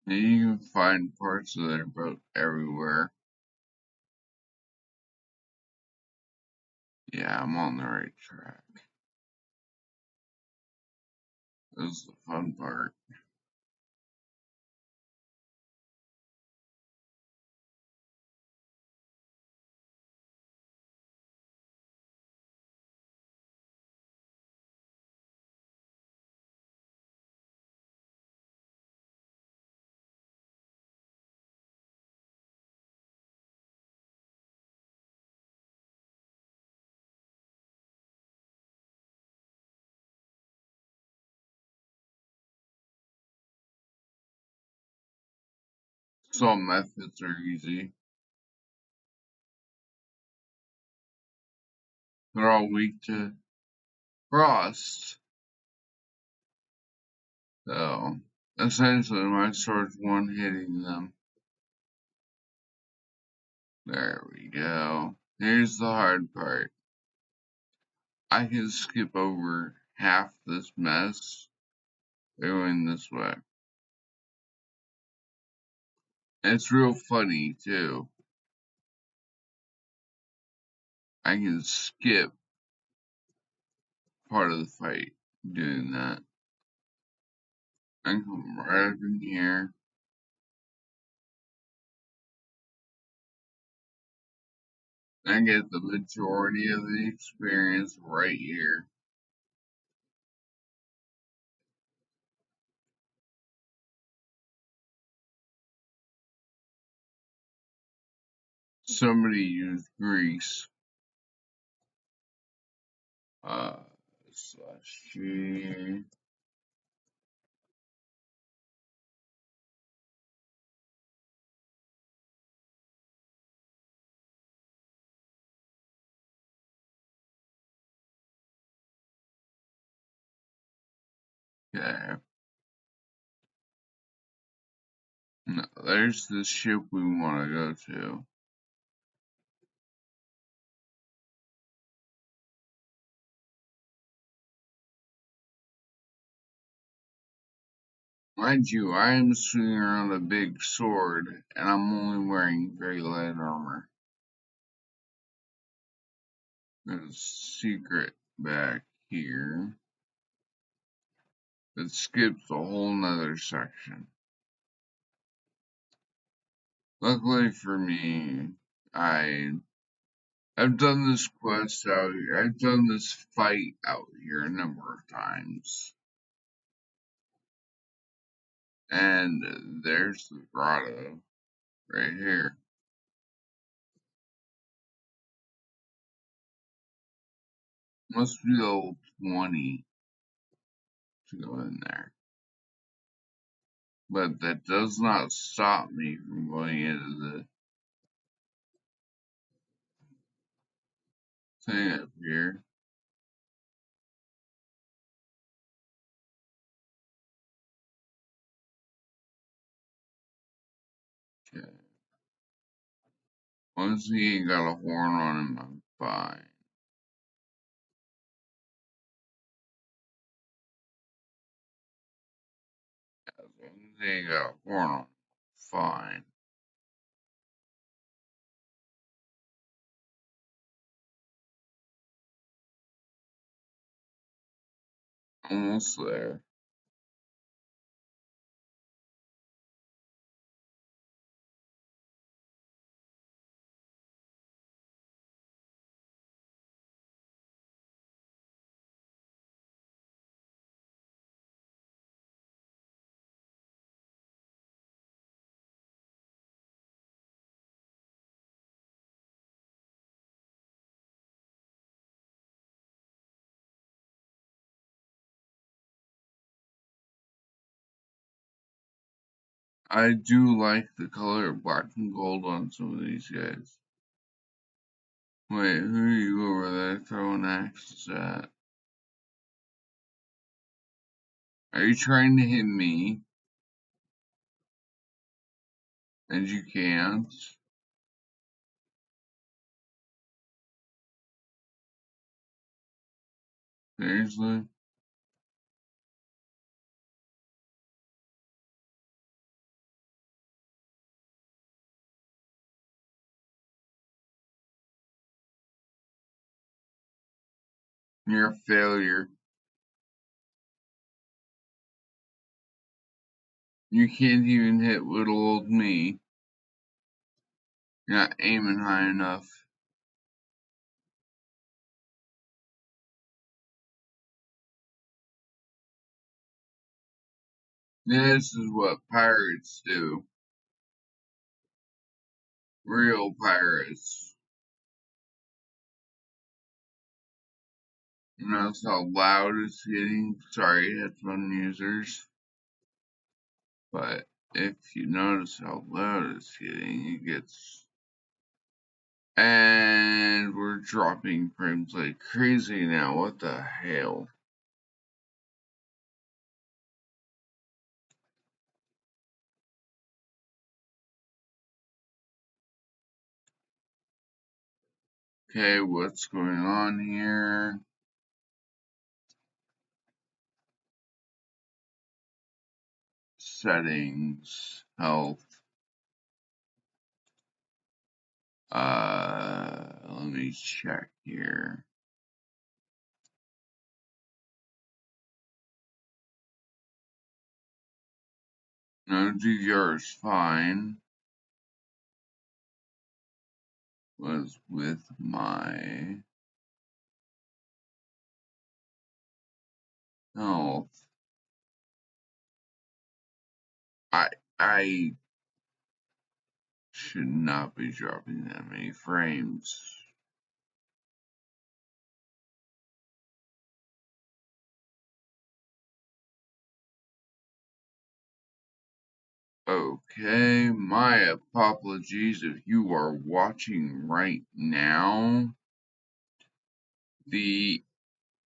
And you can find parts of their boat everywhere. Yeah, I'm on the right track. This is the fun part. Some methods are easy. They're all weak to frost. So, essentially, my sword's one hitting them. There we go. Here's the hard part. I can skip over half this mess going this way. It's real funny, too. I can skip part of the fight doing that. I can come right up in here. I get the majority of the experience right here. Somebody used grease. Slash G. Okay. No, there's the ship we want to go to. Mind you, I am swinging around a big sword, and I'm only wearing very light armor. There's a secret back here that skips a whole nother section. Luckily for me, I've done this quest out here. I've done this fight out here a number of times. And there's the grotto right here. Must be level 20 to go in there. But that does not stop me from going into the thing up here. Okay. Once he ain't got a horn on him, I'm fine. As long as he ain't got a horn on him, fine. Almost there. I do like the color black and gold on some of these guys. Wait, who are you over there throwing axes at? Are you trying to hit me? And you can't? Seriously? You're a failure. You can't even hit little old me. You're not aiming high enough. This is what pirates do. Real pirates. You notice how loud it's getting? Sorry, headphone users. But if you notice how loud it's getting, it gets. And we're dropping frames like crazy now. What the hell? Okay, what's going on here? Settings, health. Let me check here. No, DVR is fine. Was with my health. I should not be dropping that many frames. Okay, my apologies if you are watching right now. The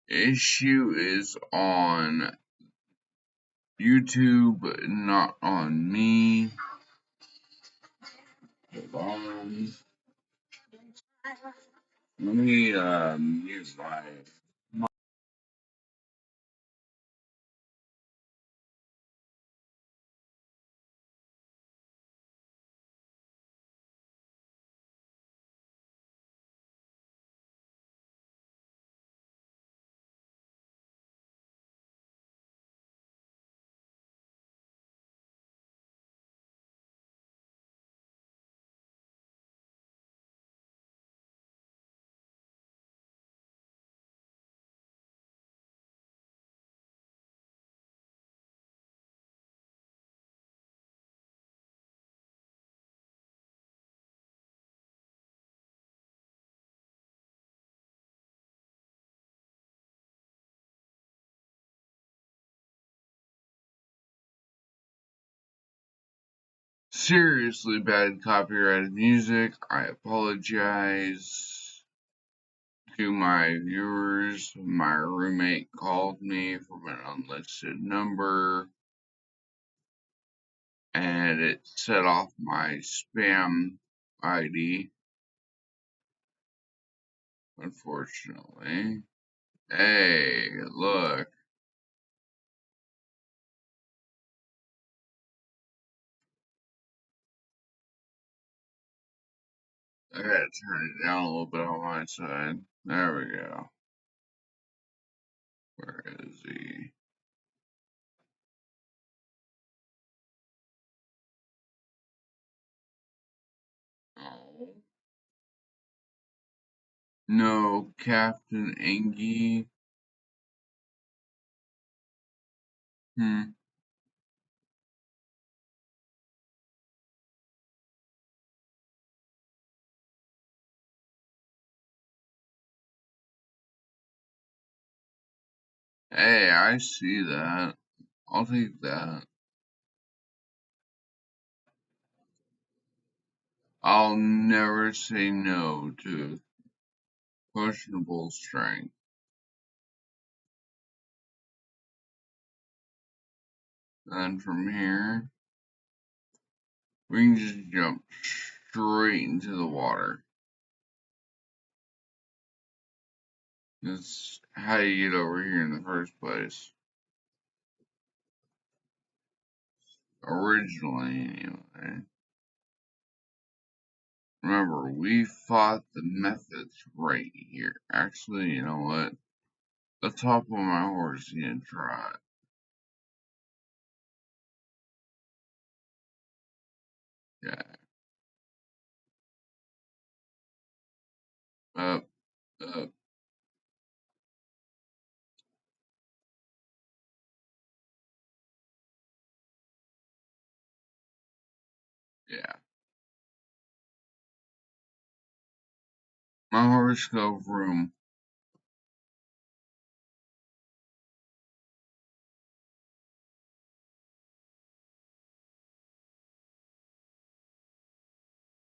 issue is on YouTube, not on me. Hold on. Let me mute my. Seriously bad copyrighted music. I apologize to my viewers. My roommate called me from an unlisted number and it set off my spam ID, unfortunately. Hey, look. I gotta turn it down a little bit on my side. There we go. Where is he? Oh. No, Captain Angie. Hmm. Hey, I see that. I'll take that. I'll never say no to questionable strength. And from here, we can just jump straight into the water. That's how you get over here in the first place. Originally, anyway. Remember, we fought the methods right here. Actually, you know what? Let's hop on my horse and try it. Yeah. Up, up. Yeah. My horoscope room.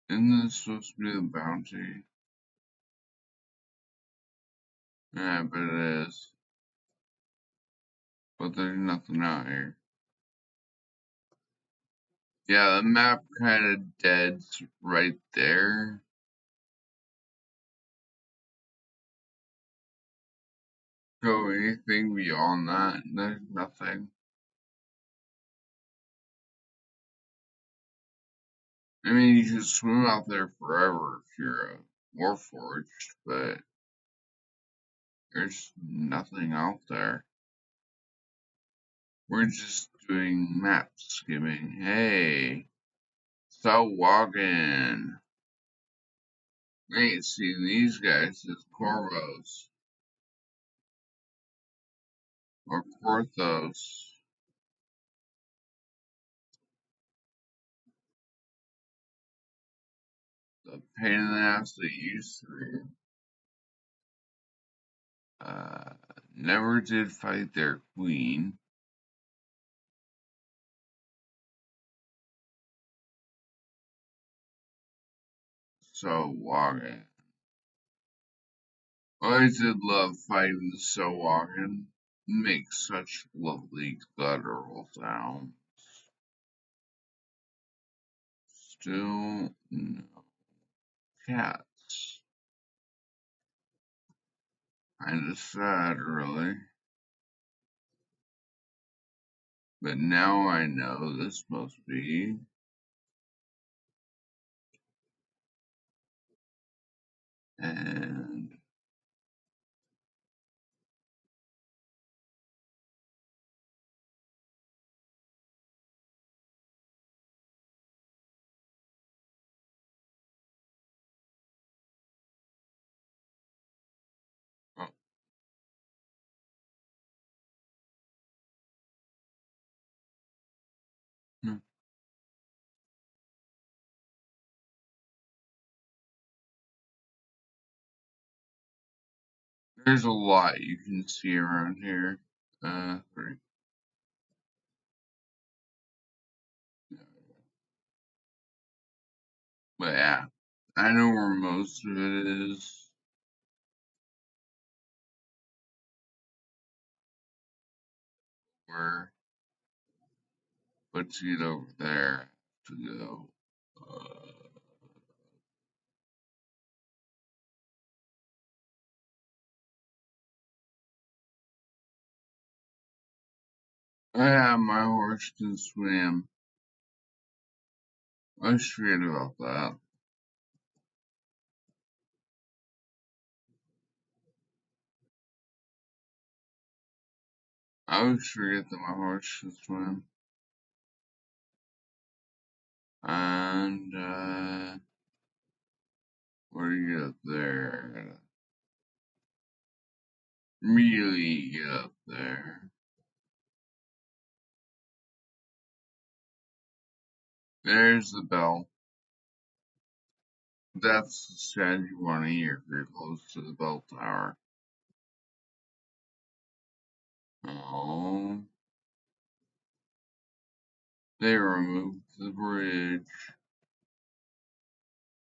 Isn't this supposed to be the bounty? Yeah, but it is. But there's nothing out here. Yeah, the map kind of deads right there. So anything beyond that, there's nothing. I mean, you can swim out there forever if you're a warforged, but there's nothing out there. We're just doing map skimming. Hey, stop walking. I ain't seen these guys as Corvos or Porthos. The pain in the ass that used to. Uh, Never did fight their queen. So walking. Always did love fighting the so walking. Makes such lovely guttural sounds. Still no cats. Kinda sad, really. But now I know this must be. And. Oh, no. There's a lot you can see around here. Three. But yeah, I know where most of it is. Where, let's get over there to go. Yeah, my horse can swim. I forget about that. I always forget that my horse can swim. And, where do you get up there? Really get up there. There's the bell. That's the sound you want to hear if you're close to the bell tower. Oh, they removed the bridge.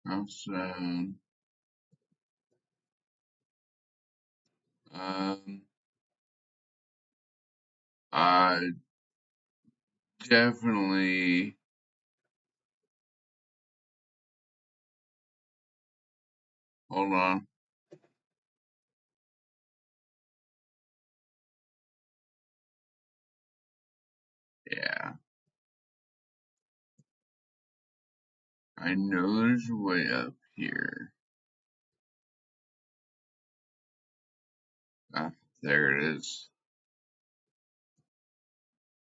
Outside. Um, I definitely, hold on. Yeah, I know there's a way up here. Ah, there it is.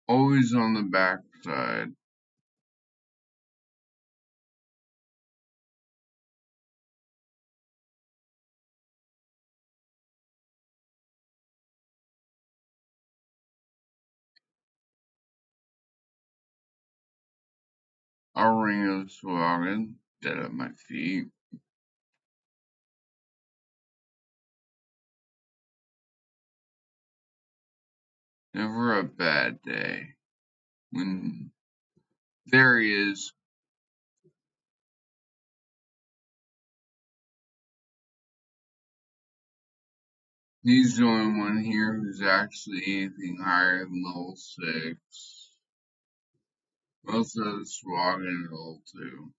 Always on the back side. A ring of swaggin, dead at my feet. Never a bad day. When there he is. He's the only one here who's actually anything higher than level 6. Most of the swaggin are level 2.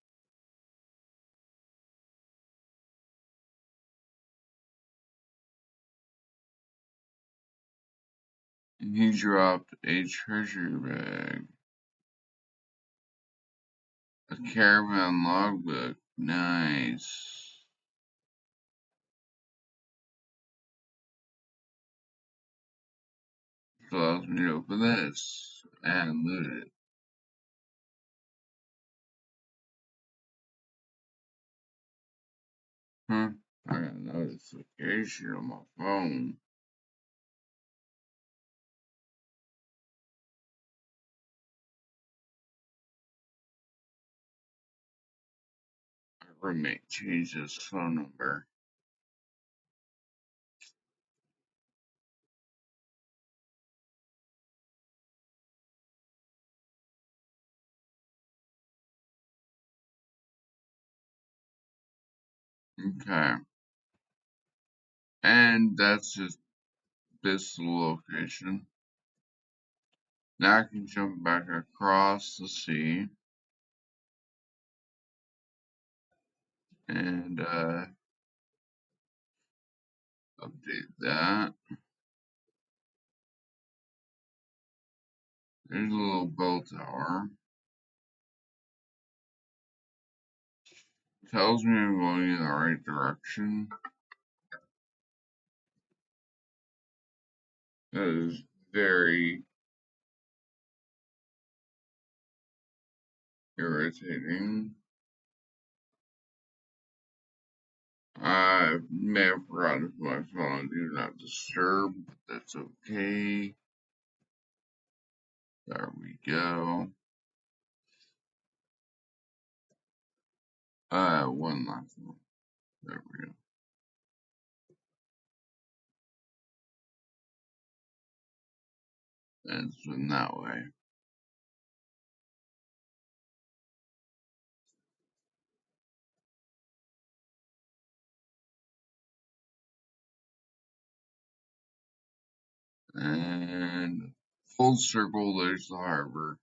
And he dropped a treasure bag. A caravan logbook. Nice. So allows me to open this and loot it. Huh? I got a notification on my phone. My roommate changed his phone number. Okay. And that's just this location. Now I can jump back across the sea and update that. There's a little bell tower. Tells me I'm going in the right direction. That is very irritating. I may have forgotten to put my phone on Do Not Disturb, but that's okay. There we go. One last one. There we go. And swim that way. And full circle, there's the harbor.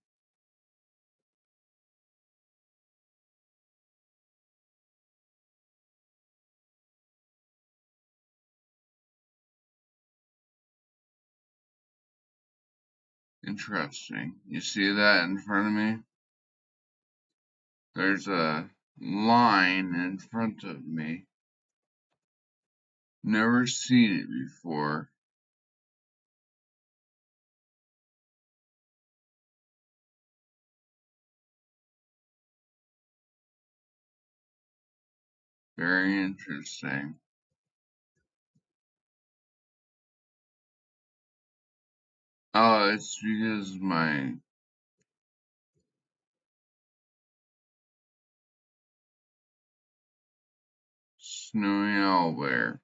Interesting. You see that in front of me? There's a line in front of me. Never seen it before. Very interesting. Oh, it's because my snowy owlbear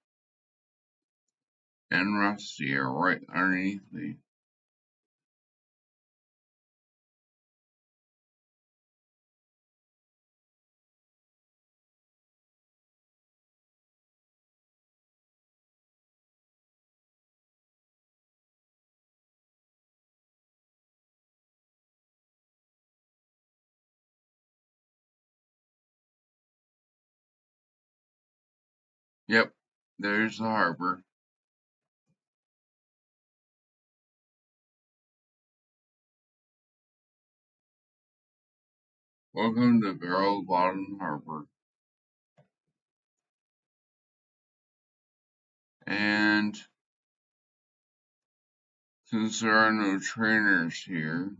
and Rusty are right underneath me. Yep, there's the harbor. Welcome to Barrel Bottom Harbor. And since there are no trainers here,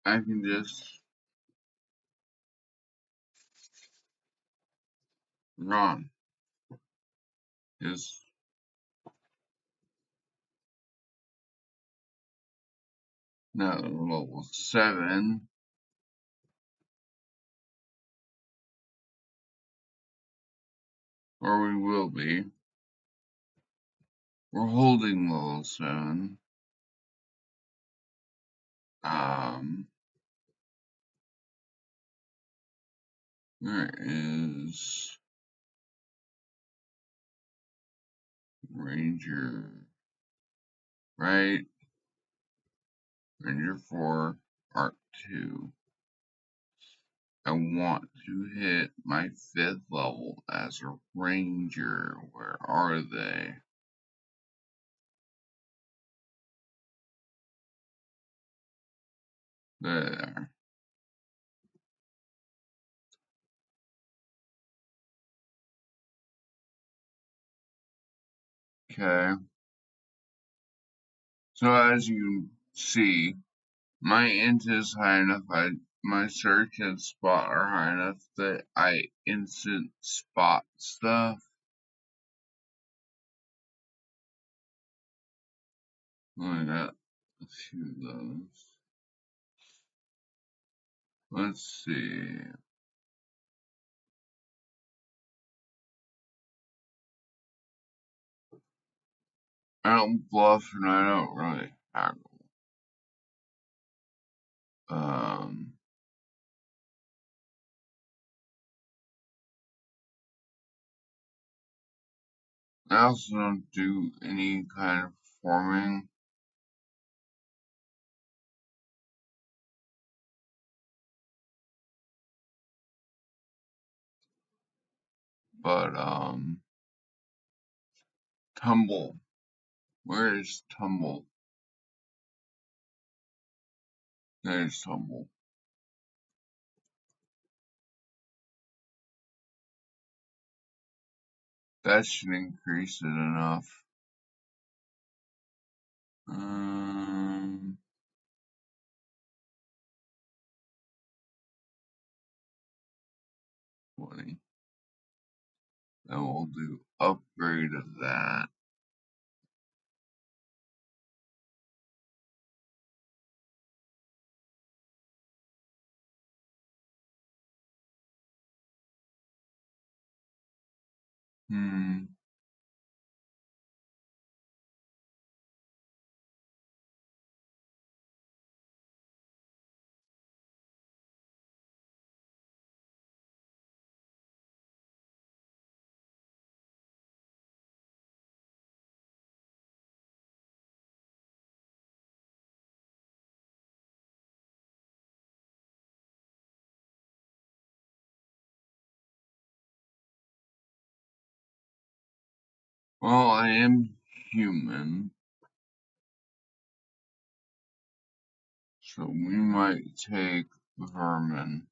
I can just run. Just now level 7, or we will be. We're holding level 7. There is Ranger, right? Ranger 4, Arc 2. I want to hit my 5th level as a Ranger. Where are they? There. Okay. So as you see, my int is high enough, my search and spot are high enough that I instant spot stuff. I got a few of those. Let's see. I don't bluff and I don't really haggle. I also don't do any kind of forming. But, Tumble. Where is Tumble? There's Tumble. That should increase it enough. 20. Then we'll do upgrade of that. Well, I am human. So we might take vermin.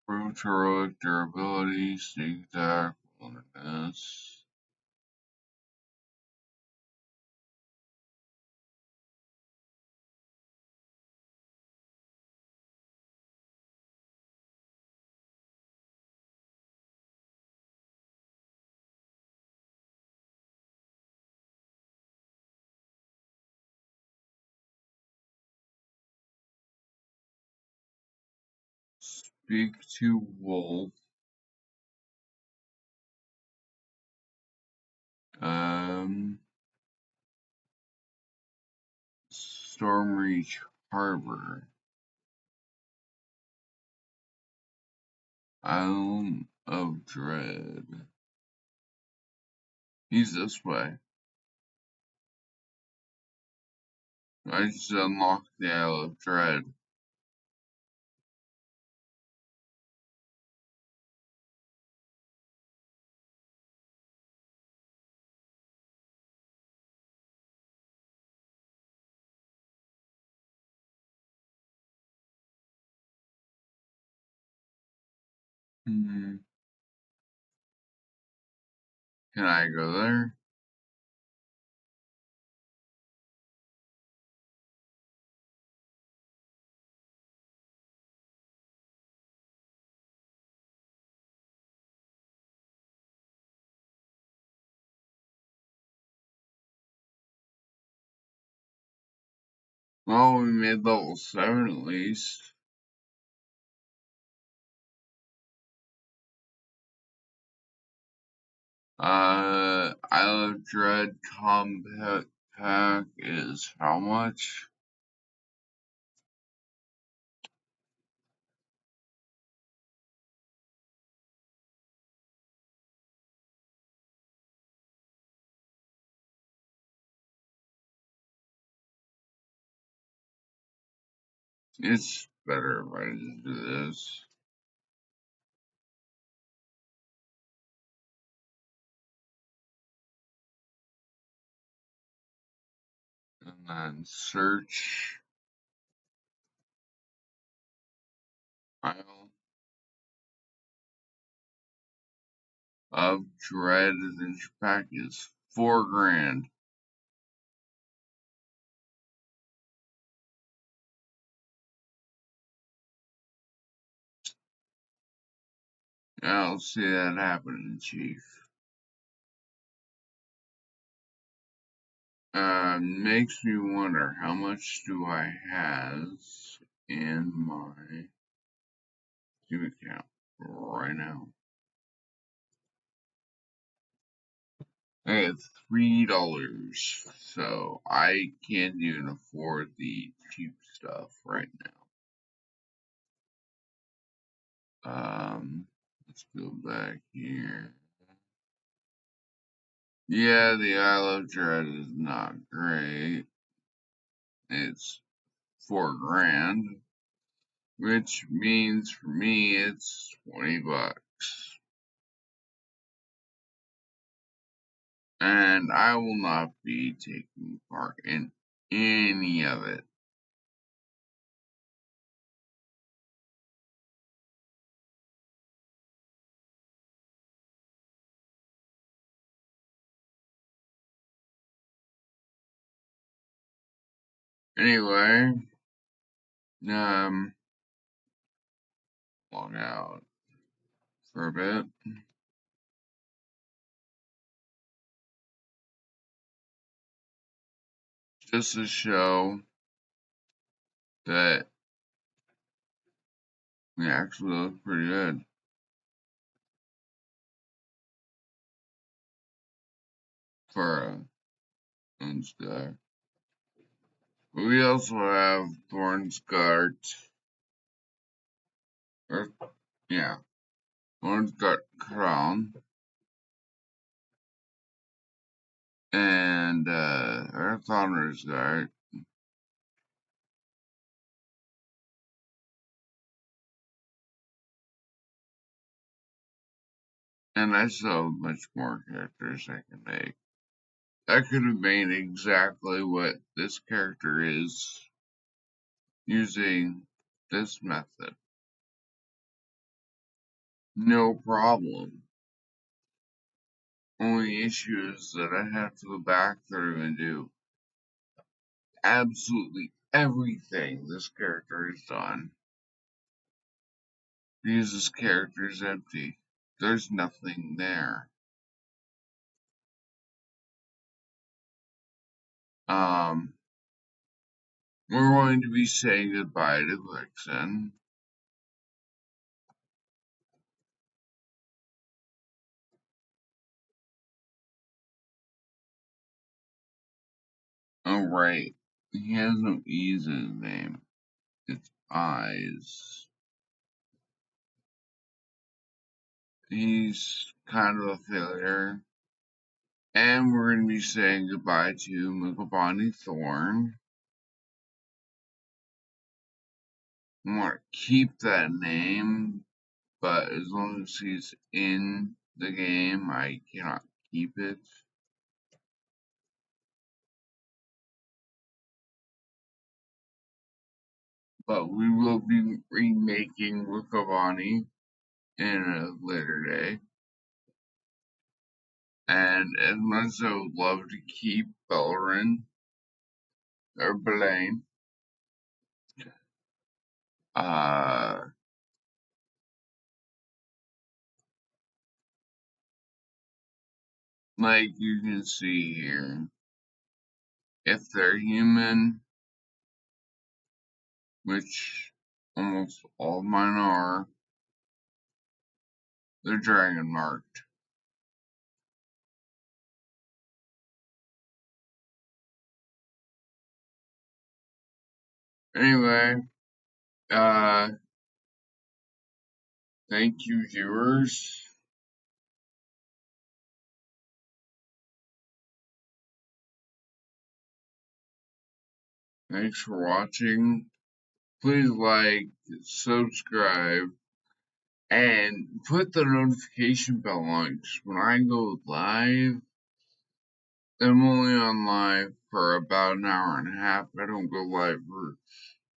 Brute heroic durability, sneak attack, wilderness. Speak to wolf. Stormreach Harbor. Island of Dread. He's this way. I just unlocked the Isle of Dread. Hmm. Can I go there? Well, we made level 7 at least. Isle of Dread Combat Pack is how much? It's better if I just do this. And then search Isle of Dread Adventure Pack is $4,000. I don't see that happening, Chief. Makes me wonder how much do I have in my Steam account right now. I have $3, so I can't even afford the cheap stuff right now. Let's go back here. Yeah, the Isle of Dread is not great. It's $4,000, which means for me it's $20. And I will not be taking part in any of it. Anyway, log out for a bit. Just to show that we actually look pretty good for a Unscar. We also have Thornscart, or yeah, Thornscart Crown, and Earth Honor's Guard. And I still have much more characters I can make. I could have made exactly what this character is using this method. No problem. Only issue is that I have to go back through and do absolutely everything this character has done. Because this character is empty. There's nothing there. We're going to be saying goodbye to Vixen. Oh, right. He has no E's in his name. It's I's. he's kind of a failure. And we're going to be saying goodbye to Mukabani Thorn. I want to keep that name, but as long as he's in the game, I cannot keep it. But we will be remaking Mukabani in a later day. And as much as I would love to keep Bellerin, or Belaine, uh, like you can see here, if they're human, which almost all of mine are, they're dragon marked. Anyway, uh, thank you, viewers. Thanks for watching. Please like, subscribe, and put the notification bell on. 'Cause when I go live, I'm only on live for about an hour and a half. I don't go live for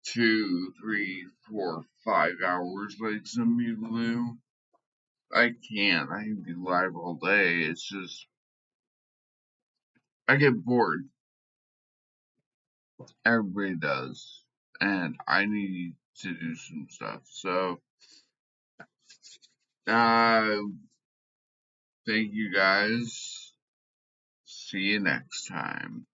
2, 3, 4, 5 hours like some people do. I can't. I can be live all day. It's just I get bored. Everybody does. And I need to do some stuff. So uh thank you guys. See you next time.